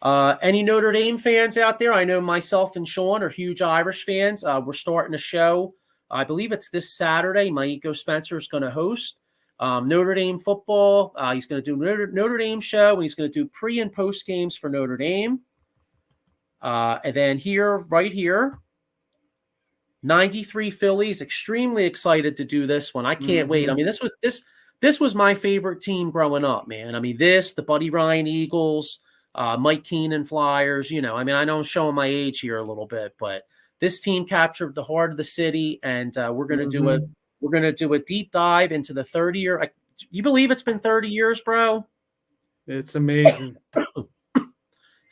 [SPEAKER 1] Any Notre Dame fans out there? I know myself and Sean are huge Irish fans. We're starting a show. I believe it's this Saturday. My Ego Spencer is going to host Notre Dame football. He's going to do Notre Dame show, and he's going to do pre and post games for Notre Dame. And then right here, 93 Phillies. Extremely excited to do this one. I can't wait. I mean, this was my favorite team growing up, man. I mean, the Buddy Ryan Eagles, Mike Keenan Flyers. I mean, I know I'm showing my age here a little bit, but this team captured the heart of the city, and we're going to do a deep dive into the 30-year. You believe it's been 30 years, bro?
[SPEAKER 2] It's amazing.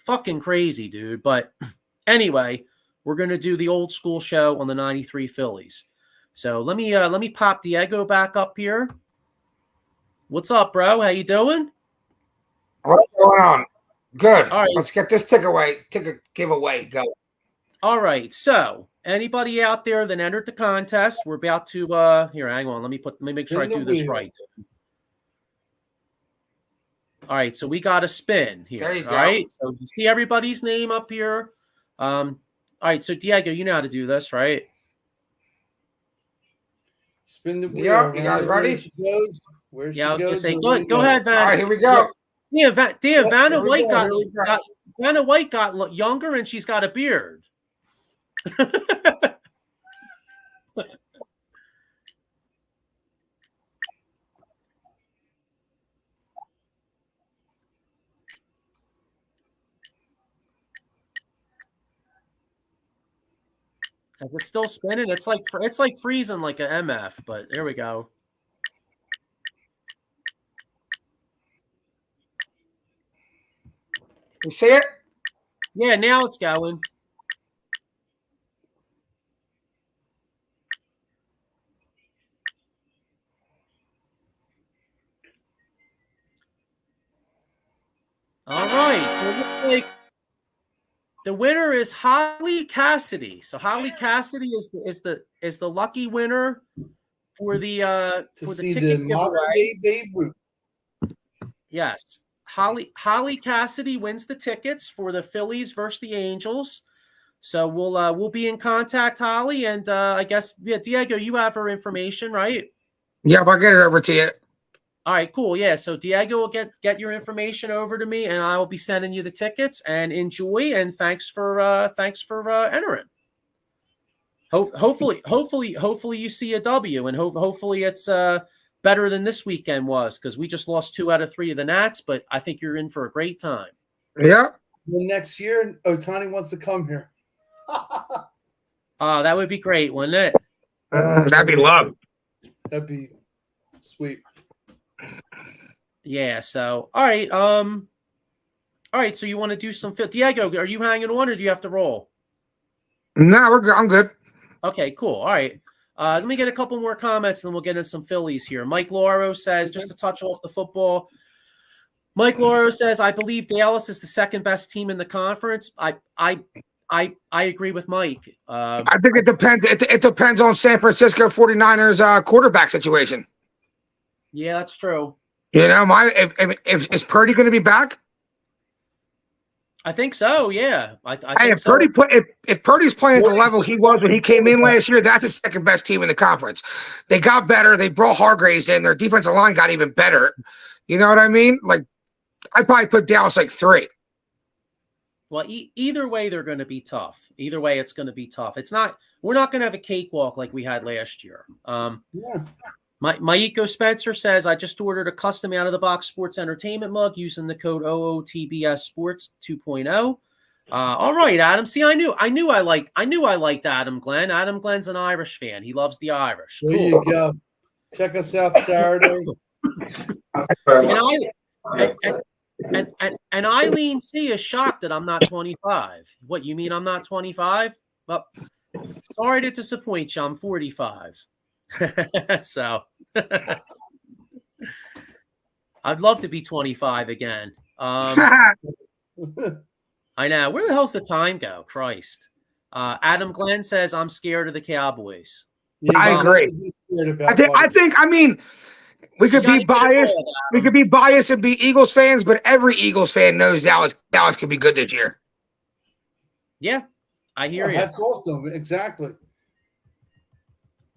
[SPEAKER 1] Fucking crazy, dude. But anyway, we're going to do the old school show on the 93 Phillies. So let me pop Diego back up here. What's up, bro? How you doing?
[SPEAKER 3] What's going on? Good.
[SPEAKER 1] All right.
[SPEAKER 3] Let's get this ticket giveaway going.
[SPEAKER 1] All right. So anybody out there that entered the contest, we're about to here, hang on. Let me make sure I do this right. All right, so we got a spin here.
[SPEAKER 3] There you go.
[SPEAKER 1] All right. So you see everybody's name up here. All right, so Diego, you know how to do this, right?
[SPEAKER 2] Spin the wheel.
[SPEAKER 3] Yep, you guys ready?
[SPEAKER 1] I was gonna say, go ahead, Van.
[SPEAKER 3] All right, here we go.
[SPEAKER 1] Yeah, Vanna White got younger, and she's got a beard. If it's still spinning, it's like freezing like an MF, but there we go.
[SPEAKER 3] You see it?
[SPEAKER 1] Yeah, now it's going. All right, so it looks like the winner is Holly Cassidy. So Holly Cassidy is the lucky winner for the ticket giveaway.
[SPEAKER 2] Babe Ruth.
[SPEAKER 1] Yes, Holly Cassidy wins the tickets for the Phillies versus the Angels. So we'll be in contact, Holly, and I guess Diego, you have her information, right?
[SPEAKER 3] Yep, I'll get it over to you.
[SPEAKER 1] All right, cool. Yeah, so Diego will get your information over to me, and I will be sending you the tickets. And enjoy, and thanks for entering. Hopefully you see a W, and hopefully it's better than this weekend was, because we just lost 2 out of 3 of the Nats. But I think you're in for a great time.
[SPEAKER 3] Yeah.
[SPEAKER 2] The next year, Ohtani wants to come here.
[SPEAKER 1] That would be great, wouldn't it?
[SPEAKER 3] That'd be love.
[SPEAKER 2] That'd be sweet.
[SPEAKER 1] Yeah. So, all right. All right, so you want to do some Diego, are you hanging on or do you have to roll?
[SPEAKER 3] No, we're good. I'm good.
[SPEAKER 1] Okay, cool. All right. Let me get a couple more comments and then we'll get in some Phillies here. Mike Lauro says, just to touch off the football. Mike Lauro says, I believe Dallas is the second best team in the conference. I agree with Mike.
[SPEAKER 3] I think it depends. It depends on San Francisco 49ers quarterback situation.
[SPEAKER 1] Yeah, that's true.
[SPEAKER 3] You know, if is Purdy going to be back?
[SPEAKER 1] I think so. Yeah, I think
[SPEAKER 3] If
[SPEAKER 1] so.
[SPEAKER 3] If Purdy's playing at the level he was when he came in last year, that's the second best team in the conference. They got better. They brought Hargraves in. Their defensive line got even better. You know what I mean? Like, I'd probably put Dallas like 3.
[SPEAKER 1] Well, either way, they're going to be tough. Either way, it's going to be tough. We're not going to have a cakewalk like we had last year.
[SPEAKER 2] Yeah.
[SPEAKER 1] Maiko Spencer says, I just ordered a custom out-of-the-box sports entertainment mug using the code OOTBS Sports 2.0. All right, Adam. See, I knew I liked Adam Glenn. Adam Glenn's an Irish fan. He loves the Irish.
[SPEAKER 2] There you go. Check us out Saturday.
[SPEAKER 1] And Eileen C is shocked that I'm not 25. What, you mean I'm not 25? Well, sorry to disappoint you. I'm 45. So I'd love to be 25 again. I know. Where the hell's the time go? Christ. Adam Glenn says, I'm scared of the Cowboys.
[SPEAKER 3] I agree. I mean, we could be biased. We could be biased and be Eagles fans, but every Eagles fan knows Dallas could be good this year.
[SPEAKER 1] Yeah, I hear you.
[SPEAKER 2] That's awesome. Exactly.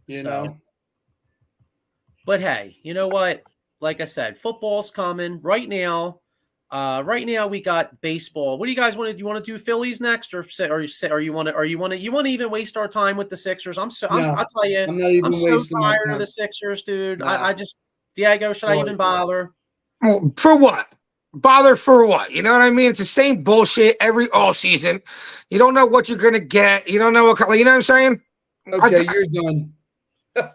[SPEAKER 2] You know.
[SPEAKER 1] But hey, you know what? Like I said, football's coming right now. Right now we got baseball. What do you guys want to do? You want to do Phillies next, or you want to even waste our time with the Sixers? I'll tell you, I'm so tired of the Sixers, dude. No. I just, Diego, should I even bother?
[SPEAKER 3] Well, for what? Bother for what? You know what I mean? It's the same bullshit every all season. You don't know what you're gonna get. You don't know what color. You know what I'm saying?
[SPEAKER 2] Okay, you're done.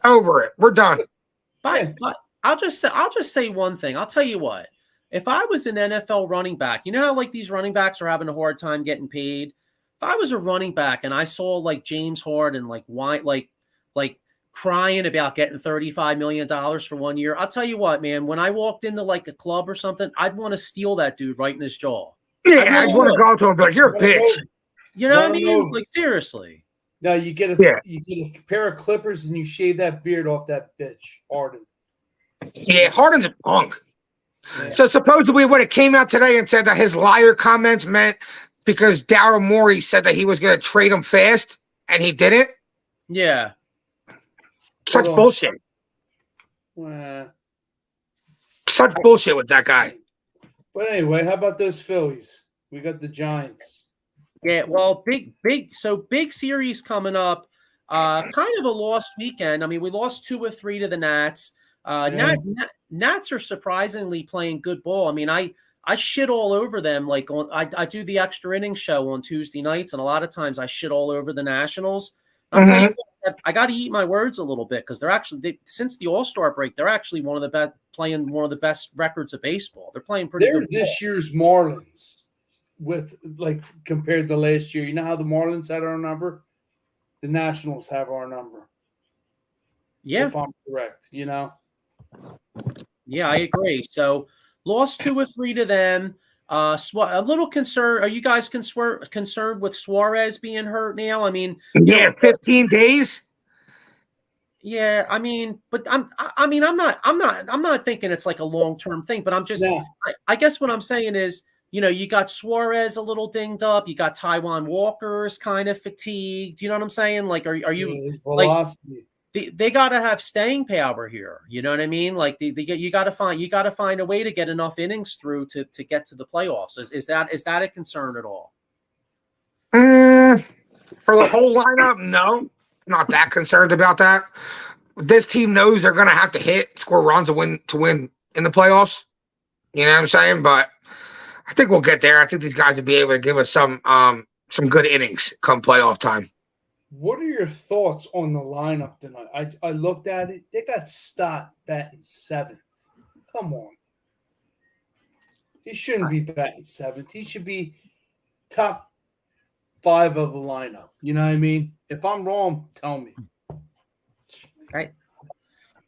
[SPEAKER 3] Over it. We're done.
[SPEAKER 1] But I'll just say one thing. I'll tell you what. If I was an NFL running back, you know how like these running backs are having a hard time getting paid. If I was a running back and I saw like James Harden like crying about getting $35 million for 1 year, I'll tell you what, man. When I walked into like a club or something, I'd want to steal that dude right in his jaw.
[SPEAKER 3] Yeah, I just want to go to him, but you're a bitch.
[SPEAKER 1] You know what I mean? Like seriously.
[SPEAKER 2] No, you get a pair of clippers and you shave that beard off that bitch, Harden.
[SPEAKER 3] Yeah, Harden's a punk. Yeah. So supposedly what it came out today and said that his liar comments meant because Daryl Morey said that he was going to trade him fast and he didn't.
[SPEAKER 1] Yeah.
[SPEAKER 3] Such bullshit. Such bullshit with that guy.
[SPEAKER 2] But anyway, how about those Phillies? We got the Giants.
[SPEAKER 1] Yeah, well, big series coming up. Kind of a lost weekend. I mean, we lost 2 or 3 to the Nats. Nats are surprisingly playing good ball. I mean, I shit all over them. Like I do the extra innings show on Tuesday nights, and a lot of times I shit all over the Nationals. I'll tell you what, I got to eat my words a little bit because they're actually since the All-Star break, they're actually one of the best records of baseball. They're playing pretty good.
[SPEAKER 2] They're this year's Marlins with like compared to last year. You know how the Marlins had our number? The Nationals have our number.
[SPEAKER 1] Yeah.
[SPEAKER 2] If I'm correct, you know.
[SPEAKER 1] Yeah, I agree. So lost 2 or 3 to them. A little concerned. Are you guys concerned with Suarez being hurt now? I mean,
[SPEAKER 3] 15 days.
[SPEAKER 1] Yeah, I mean, but I'm not thinking it's like a long-term thing, but I'm just, I guess what I'm saying is, you know, you got Suarez a little dinged up. You got Taijuan Walker's kind of fatigued. You know what I'm saying? Like, are you like? They got to have staying power here. You know what I mean? Like you got to find a way to get enough innings through to get to the playoffs. Is that a concern at all?
[SPEAKER 3] For the whole lineup, no, not that concerned about that. This team knows they're going to have to score runs to win in the playoffs. You know what I'm saying? But I think we'll get there. I think these guys will be able to give us some good innings come playoff time.
[SPEAKER 2] What are your thoughts on the lineup tonight? I looked at it. They got Stott batting 7th. Come on. He shouldn't be batting seventh. He should be top 5 of the lineup. You know what I mean? If I'm wrong, tell me.
[SPEAKER 1] Right.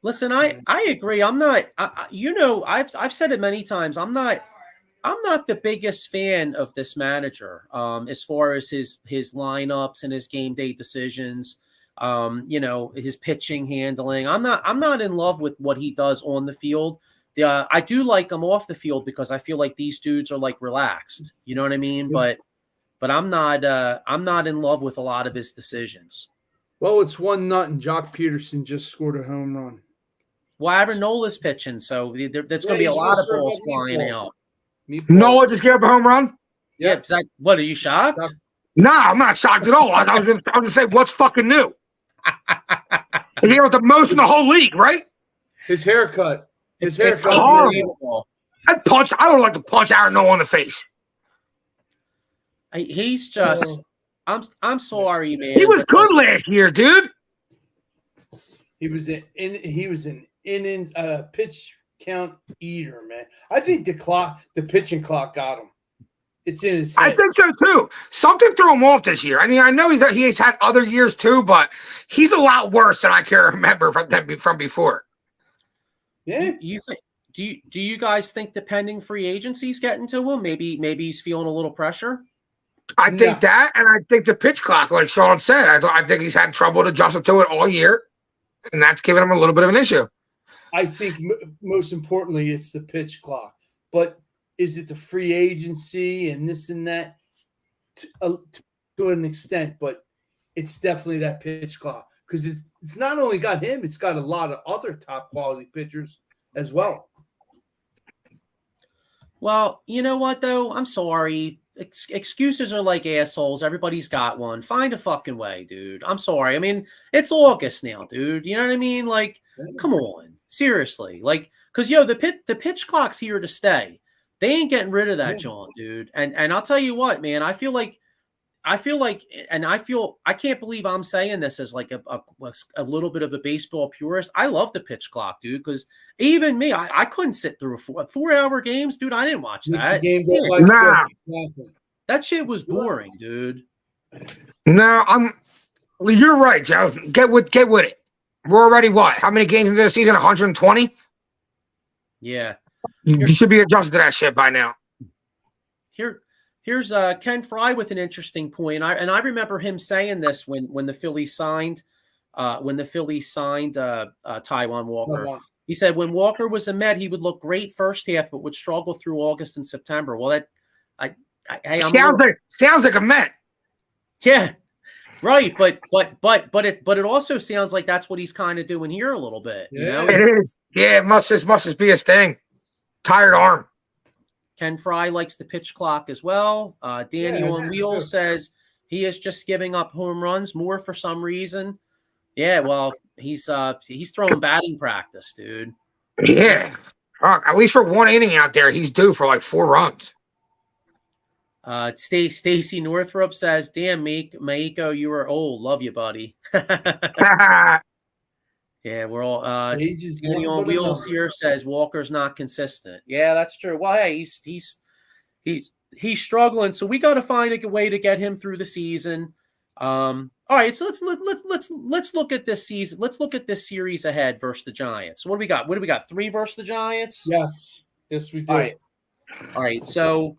[SPEAKER 1] Listen, I agree. I'm not. I've said it many times. I'm not the biggest fan of this manager. As far as his lineups and his game day decisions. His pitching handling. I'm not in love with what he does on the field. I do like him off the field because I feel like these dudes are like relaxed. You know what I mean? But I'm not in love with a lot of his decisions.
[SPEAKER 2] Well, it's 1-0 and Jock Peterson just scored a home run.
[SPEAKER 1] Well, Arenola's pitching, so there's going to be a lot of balls flying out.
[SPEAKER 3] Nola just gave up a home run?
[SPEAKER 1] Yeah. What, are you shocked?
[SPEAKER 3] No, I'm not shocked at all. I was going to say, what's fucking new? He gave up the most in the whole league, right?
[SPEAKER 2] His haircut.
[SPEAKER 1] It's
[SPEAKER 3] horrible. I would like to punch Aaron Nola in the face.
[SPEAKER 1] He's just. I'm sorry, man.
[SPEAKER 3] He was good last year, dude.
[SPEAKER 2] He was an pitch count eater, man. I think the pitching clock got him. It's in his head.
[SPEAKER 3] I think so too. Something threw him off this year. I mean, I know he's had other years too, but he's a lot worse than I can remember from before.
[SPEAKER 2] Yeah.
[SPEAKER 1] Do you guys think the pending free agency's getting to him? Maybe he's feeling a little pressure.
[SPEAKER 3] I think that, and I think the pitch clock, like Sean said, I think he's had trouble adjusting to it all year, and that's given him a little bit of an issue.
[SPEAKER 2] I think most importantly, it's the pitch clock. But is it the free agency and this and that? To an extent, but it's definitely that pitch clock because it's not only got him, it's got a lot of other top quality pitchers as well.
[SPEAKER 1] Well, you know what though? I'm sorry. Excuses are like assholes. Everybody's got one. Find a fucking way, dude. I'm sorry. I mean, it's August now, dude. You know what I mean? Like, come on, seriously. Like, because the pitch clock's here to stay. They ain't getting rid of that, John, dude. And I'll tell you what, man. I feel like, I can't believe I'm saying this as like a little bit of a baseball purist. I love the pitch clock, dude, because even me, I couldn't sit through a 4-hour games, dude. I didn't watch that. That shit was boring, dude.
[SPEAKER 3] No, you're right, Joe. Get with it. We're already what? How many games into the season? 120?
[SPEAKER 1] Yeah.
[SPEAKER 3] You should be adjusted to that shit by now.
[SPEAKER 1] Here's Ken Fry with an interesting point. I remember him saying this when the Phillies signed Taijuan Walker. He said when Walker was a Met, he would look great first half, but would struggle through August and September. Well,
[SPEAKER 3] sounds like a Met.
[SPEAKER 1] Yeah, right. But it also sounds like that's what he's kind of doing here a little bit. You know?
[SPEAKER 3] It is. Yeah, it must just be his thing. Tired arm.
[SPEAKER 1] Ken Fry likes the pitch clock as well. Danny on Wheels says he is just giving up home runs more for some reason. Yeah, well, he's throwing batting practice, dude.
[SPEAKER 3] Yeah. At least for one inning out there, he's due for like 4 runs.
[SPEAKER 1] Stacy Northrup says, "Damn, Maiko, you are old. Love you, buddy." Yeah, we're all Danny on Wheels here says Walker's not consistent. Yeah, that's true. Well, hey, he's struggling, so we got to find a way to get him through the season. All right, so let's look at this season. Let's look at this series ahead versus the Giants. So what do we got? 3 versus the Giants?
[SPEAKER 2] Yes, we do.
[SPEAKER 1] All right. So,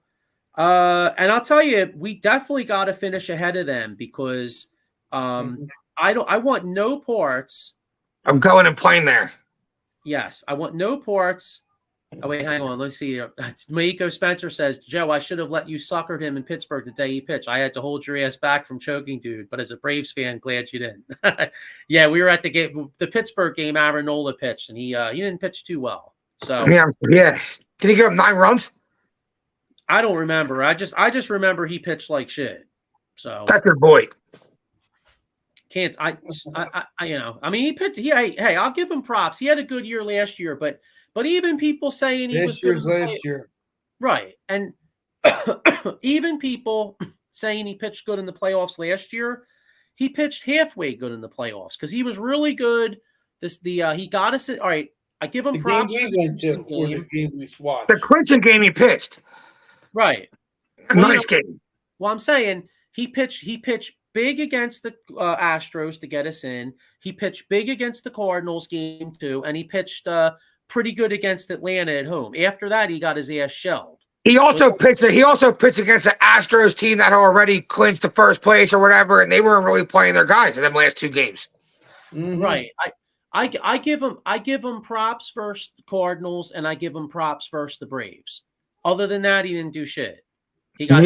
[SPEAKER 1] and I'll tell you, we definitely got to finish ahead of them because I want no parts.
[SPEAKER 3] I'm going and playing there.
[SPEAKER 1] Yes, I want no parts. Oh, wait, hang on. Let's see. Maiko Spencer says, Joe, I should have let you suckered him in Pittsburgh the day he pitched. I had to hold your ass back from choking, dude. But as a Braves fan, glad you didn't. Yeah, we were at the Pittsburgh game. Aaron Nola pitched, and he didn't pitch too well. So
[SPEAKER 3] yeah. Did he give up 9 runs?
[SPEAKER 1] I don't remember. I just remember he pitched like shit. So
[SPEAKER 3] that's your boy.
[SPEAKER 1] Can't I mean he pitched. Hey, I'll give him props. He had a good year last year, but even people saying he was good
[SPEAKER 2] last year,
[SPEAKER 1] right? And even people saying he pitched good in the playoffs last year, he pitched halfway good in the playoffs because he was really good. He got us. All right, I give him
[SPEAKER 2] The game
[SPEAKER 1] props
[SPEAKER 2] we
[SPEAKER 1] for the
[SPEAKER 2] went to,
[SPEAKER 1] Houston
[SPEAKER 2] or the
[SPEAKER 1] game.
[SPEAKER 2] game we watched.
[SPEAKER 3] The clinching game he pitched.
[SPEAKER 1] Right.
[SPEAKER 3] A nice game.
[SPEAKER 1] Well, I'm saying he pitched big against the Astros to get us in. He pitched big against the Cardinals game 2, and he pitched pretty good against Atlanta at home. After that, he got his ass shelled.
[SPEAKER 3] He also pitched against the Astros team that already clinched the first place or whatever, and they weren't really playing their guys in them last 2 games.
[SPEAKER 2] Mm-hmm.
[SPEAKER 1] Right. I give him props versus the Cardinals, and I give him props versus the Braves. Other than that, he didn't do shit. He got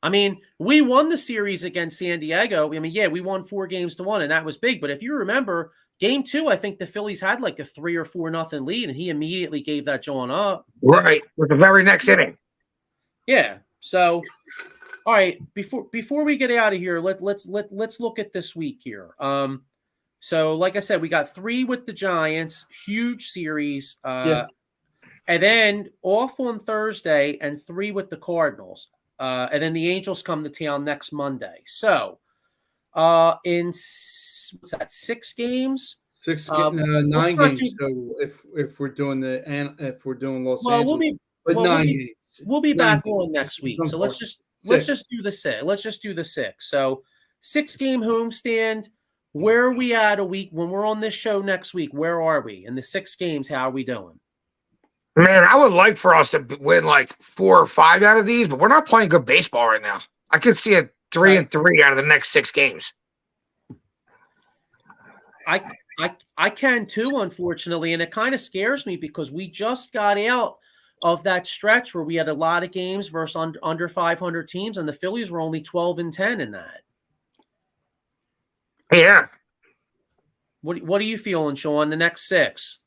[SPEAKER 1] I mean, we won the series against San Diego. I mean, yeah, we won 4-1, and that was big. But if you remember, game 2, I think the Phillies had like a 3 or 4-0 lead, and he immediately gave that John up.
[SPEAKER 3] Right, with the very next inning.
[SPEAKER 1] Yeah. So, all right, before we get out of here, let's look at this week here. So like I said, we got 3 with the Giants, huge series, and then off on Thursday, and 3 with the Cardinals. And then the Angels come to town next Monday. So, in what's that? 6 games?
[SPEAKER 2] 9 games. So if we're doing Los Angeles,
[SPEAKER 1] we'll be back
[SPEAKER 2] games.
[SPEAKER 1] on next week. So let's just do the 6. Let's just do the 6. So 6-game homestand. Where are we at a week when we're on this show next week? Where are we in the 6 games? How are we doing?
[SPEAKER 3] Man, I would like for us to win like 4 or 5 out of these, but we're not playing good baseball right now. I could see a 3-3 out of the next 6 games.
[SPEAKER 1] I can too, unfortunately, and it kind of scares me because we just got out of that stretch where we had a lot of games versus under 500 teams, and the Phillies were only 12-10 in that.
[SPEAKER 3] Yeah.
[SPEAKER 1] What are you feeling, Sean? The next 6?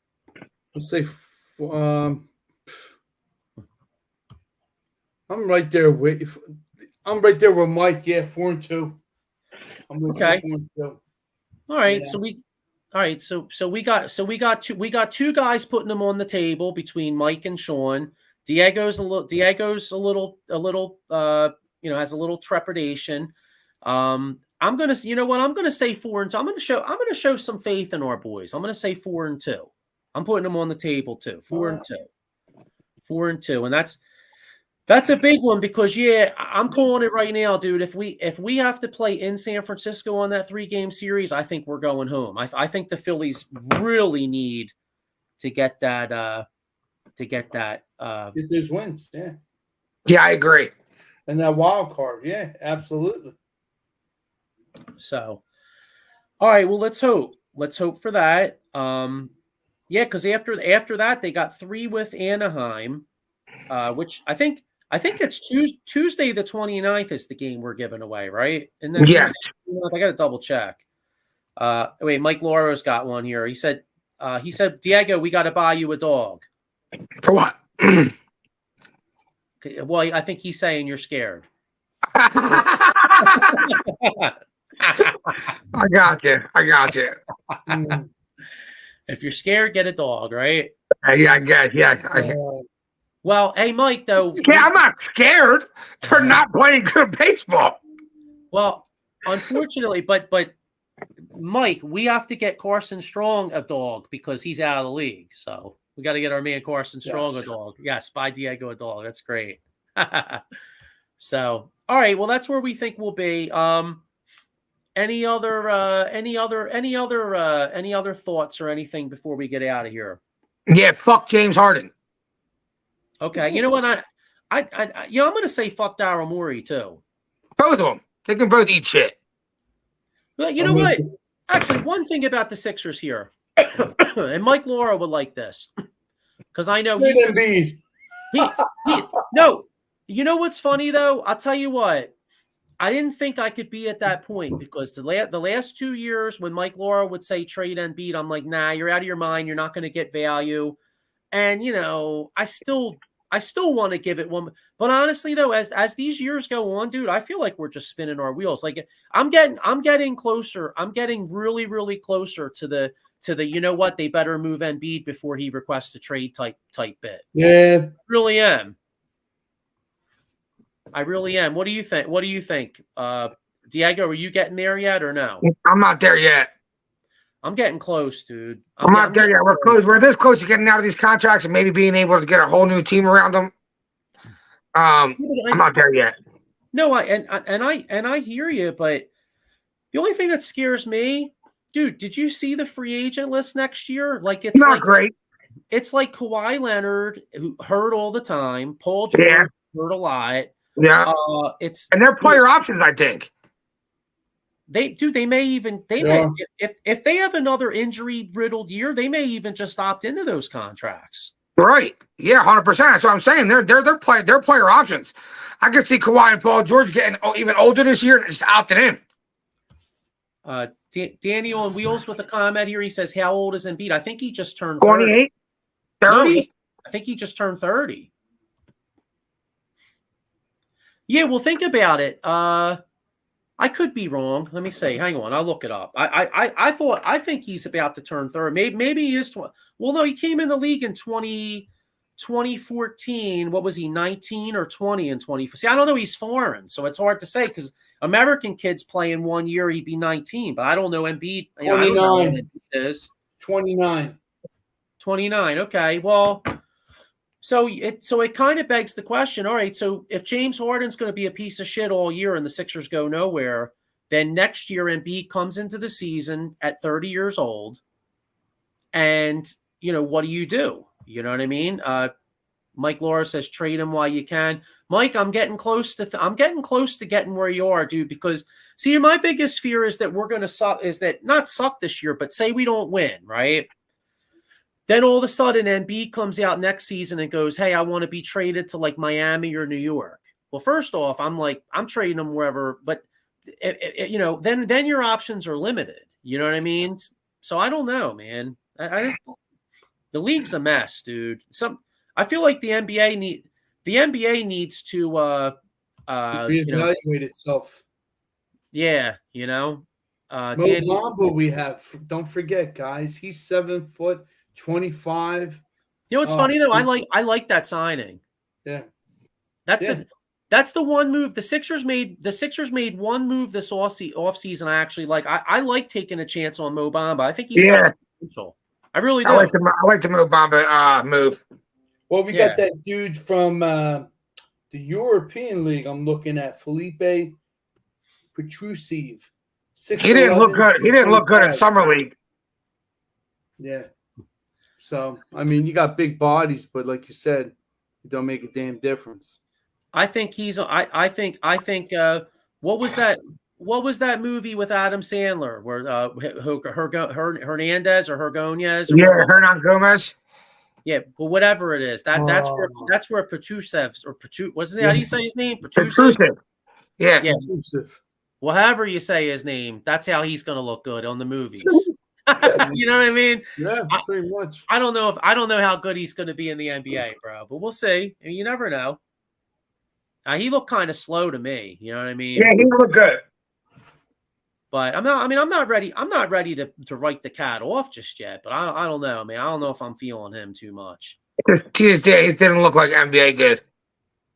[SPEAKER 2] Let's say I'm right there with Mike. Yeah, 4-2. I'm
[SPEAKER 1] okay.
[SPEAKER 2] 4-2.
[SPEAKER 1] All right,
[SPEAKER 2] yeah.
[SPEAKER 1] So we got 2 guys putting them on the table between Mike and Sean. Diego's a little has a little trepidation. I'm gonna say 4-2. I'm gonna show some faith in our boys. I'm gonna say 4-2. I'm putting them on the table too. 4-2, 4-2, and that's a big one because I'm calling it right now, dude. If we have to play in San Francisco on that 3-game series, I think we're going home. I think the Phillies really need to get that. Get
[SPEAKER 2] those wins, yeah.
[SPEAKER 3] Yeah, I agree.
[SPEAKER 2] And that wild card, yeah, absolutely.
[SPEAKER 1] So, all right. Well, let's hope. Let's hope for that. Yeah, because after that they got 3 with Anaheim, which I think it's Tuesday the 29th is the game we're giving away, right? And then
[SPEAKER 3] yeah,
[SPEAKER 1] I got to double check. Wait, Mike Lauro's got one here. He said, Diego, we got to buy you a dog.
[SPEAKER 3] For what?
[SPEAKER 1] Well, I think he's saying you're scared.
[SPEAKER 3] I got you.
[SPEAKER 1] If you're scared, get a dog, right?
[SPEAKER 3] Yeah, I guess. Yeah.
[SPEAKER 1] Well, hey, Mike, though.
[SPEAKER 3] I'm not scared. They're not playing good baseball.
[SPEAKER 1] Well, unfortunately, but Mike, we have to get Carson Strong a dog because he's out of the league. So we got to get our man Carson Strong a dog. Yes, buy Diego a dog. That's great. So, all right. Well, that's where we think we'll be. Any other thoughts or anything before we get out of here?
[SPEAKER 3] Yeah, fuck James Harden.
[SPEAKER 1] Okay, you know what? I'm going to say fuck Daryl Morey too.
[SPEAKER 3] Both of them. They can both eat shit.
[SPEAKER 1] Well, you know what? Actually, one thing about the Sixers here, and Mike Laura would like this, because I know no. You know what's funny though? I'll tell you what. I didn't think I could be at that point because the last 2 years when Mike Laura would say trade Embiid, I'm like, nah, you're out of your mind. You're not going to get value. And, I still want to give it one. But honestly, though, as these years go on, dude, I feel like we're just spinning our wheels. Like I'm getting closer. I'm getting really, really closer to the you know what? They better move Embiid before he requests a trade type bit.
[SPEAKER 2] Yeah.
[SPEAKER 1] I really am. What do you think? Diego, are you getting there yet or no?
[SPEAKER 3] I'm not there yet.
[SPEAKER 1] I'm getting close, dude.
[SPEAKER 3] I'm not there yet. We're close. We're this close to getting out of these contracts and maybe being able to get a whole new team around them. I'm not there yet.
[SPEAKER 1] No, I hear you, but the only thing that scares me, dude, did you see the free agent list next year? Like it's
[SPEAKER 3] Not
[SPEAKER 1] like
[SPEAKER 3] great.
[SPEAKER 1] It's like Kawhi Leonard, who hurt all the time. Paul George hurt a lot.
[SPEAKER 3] Yeah. And they're player options, I think.
[SPEAKER 1] They may if they have another injury riddled year, they may even just opt into those contracts.
[SPEAKER 3] Right. Yeah, 100%. That's what I'm saying. They're player options. I could see Kawhi and Paul George getting even older this year and just opting
[SPEAKER 1] in. Daniel on Wheels with a comment here. He says, "How old is Embiid?" I think he just turned
[SPEAKER 3] 28, 30.
[SPEAKER 1] No, I think he just turned 30. Yeah, well, think about it. I could be wrong. Let me see. Hang on, I'll look it up. I think he's about to turn 30. Maybe he is. Well, no, he came in the league in 2014. What was he, 19 or 20 in 20? See, I don't know. He's foreign, so it's hard to say because American kids play in 1 year, he'd be 19. But I don't know Embiid.
[SPEAKER 2] 29.
[SPEAKER 1] I don't know what Embiid is.
[SPEAKER 2] 29.
[SPEAKER 1] 29. Okay. Well, so it kind of begs the question. All right. So if James Harden's going to be a piece of shit all year and the Sixers go nowhere, then next year Embiid comes into the season at 30 years old. And, what do? You know what I mean? Mike Laura says trade him while you can. Mike, I'm getting close to getting where you are, dude, because see, my biggest fear is that we're going to suck, is that not suck this year, but say we don't win, right? Then all of a sudden, Embiid comes out next season and goes, "Hey, I want to be traded to like Miami or New York." Well, first off, I'm trading him wherever, but then your options are limited. You know what I mean? So I don't know, man. The league's a mess, dude. I feel like the NBA needs to
[SPEAKER 2] reevaluate itself.
[SPEAKER 1] Yeah,
[SPEAKER 2] Mo Bamba, we have. Don't forget, guys. He's 7 foot. 25.
[SPEAKER 1] It's funny though. I like that signing.
[SPEAKER 2] Yeah.
[SPEAKER 1] That's the one move the Sixers made. The Sixers made one move this off season. I actually like. I like taking a chance on Mo Bamba. I think he's got some potential. I really do.
[SPEAKER 3] I like the Mo Bamba move.
[SPEAKER 2] Well, we got that dude from the European League. I'm looking at Felipe Petrusev.
[SPEAKER 3] He didn't look good. He didn't look good in summer league.
[SPEAKER 2] Yeah. So, I mean, you got big bodies, but like you said, it don't make a damn difference.
[SPEAKER 1] I think he's. I think. What was that? What was that movie with Adam Sandler where Hernandez or Hergonez?
[SPEAKER 3] Hernan Gomez.
[SPEAKER 1] Yeah, but whatever it is, that's where Petrusev or wasn't it? How do you say his name?
[SPEAKER 3] Petrusev. Yeah.
[SPEAKER 2] Petrusev.
[SPEAKER 1] Well, however you say his name, that's how he's going to look good on the movies. You know what I mean?
[SPEAKER 2] Yeah, pretty much.
[SPEAKER 1] I don't know how good he's going to be in the NBA, bro, but we'll see. You never know. He looked kind of slow to me. You know what I mean?
[SPEAKER 3] Yeah, he looked good.
[SPEAKER 1] But I'm not ready. I'm not ready to write the cat off just yet. But I don't know, man. I don't know if I'm feeling him too much.
[SPEAKER 3] Tuesday, he didn't look like NBA good.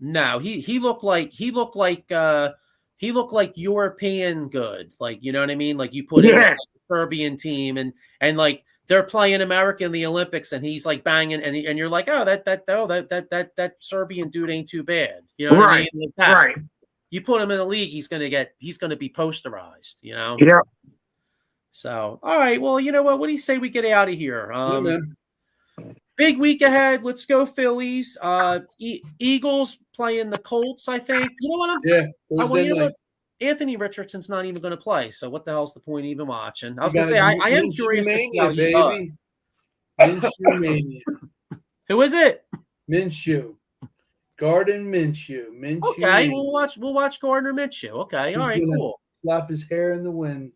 [SPEAKER 1] No, he looked like European good. Like, you know what I mean? Like you put in like a Serbian team and like they're playing America in the Olympics and he's like banging and you're like, oh, that Serbian dude ain't too bad. You know what I mean? Like
[SPEAKER 3] right.
[SPEAKER 1] You put him in the league, he's gonna be posterized, you know?
[SPEAKER 3] Yeah.
[SPEAKER 1] So all right, well, you know what? What do you say we get out of here?
[SPEAKER 2] Yeah,
[SPEAKER 1] big week ahead. Let's go Phillies. Eagles playing the Colts, I think. You know what? What? Anthony Richardson's not even going to play. So what the hell's the point even watching? I was going to say, I am curious to see how he does.
[SPEAKER 2] Minshew.
[SPEAKER 1] Who is it?
[SPEAKER 2] Minshew. Gardner Minshew.
[SPEAKER 1] Okay, we'll watch Gardner Minshew. Okay, all right, cool.
[SPEAKER 2] Flap his hair in the wind.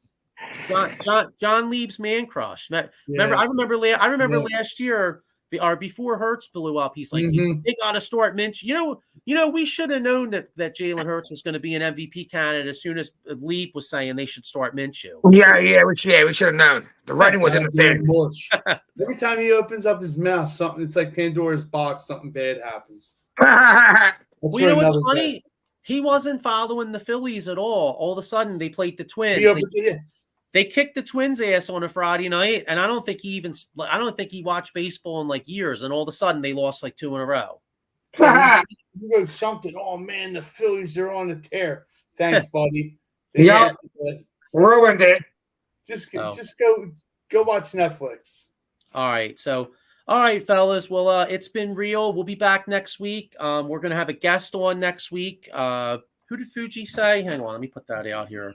[SPEAKER 1] John Lieb's man crush. Remember, I remember last year, or before Hurts blew up. He's like, they got to start Minshew. You know, we should have known that Jalen Hurts was going to be an MVP candidate as soon as Lieb was saying they should start Minshew.
[SPEAKER 3] Yeah, we should have known. The writing was in the sand.
[SPEAKER 2] Every time he opens up his mouth, it's like Pandora's box. Something bad happens.
[SPEAKER 1] Well, you know what's funny? He wasn't following the Phillies at all. All of a sudden, they played the Twins. They kicked the Twins' ass on a Friday night, and I don't think he watched baseball in like years. And all of a sudden, they lost like 2 in a row.
[SPEAKER 2] You wrote something. Oh man, the Phillies are on a tear. Thanks, buddy.
[SPEAKER 3] Yeah, ruined it.
[SPEAKER 2] Just go watch Netflix.
[SPEAKER 1] All right, fellas. Well, it's been real. We'll be back next week. We're gonna have a guest on next week. Who did Fuji say? Hang on, let me put that out here.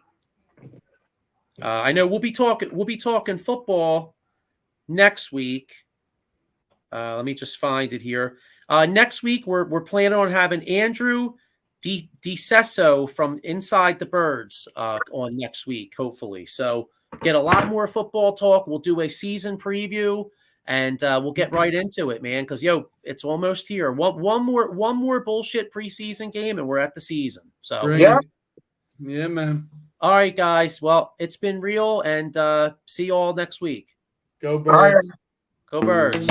[SPEAKER 1] I know we'll be talking football next week. Let me just find it here. Next week we're planning on having Andrew DeCesso from Inside the Birds on next week, hopefully. So get a lot more football talk. We'll do a season preview, and we'll get right into it, man. Because it's almost here. One more bullshit preseason game, and we're at the season. So
[SPEAKER 2] yeah, man.
[SPEAKER 1] All right, guys. Well, it's been real, and see you all next week.
[SPEAKER 2] Go Birds.
[SPEAKER 1] Go Birds.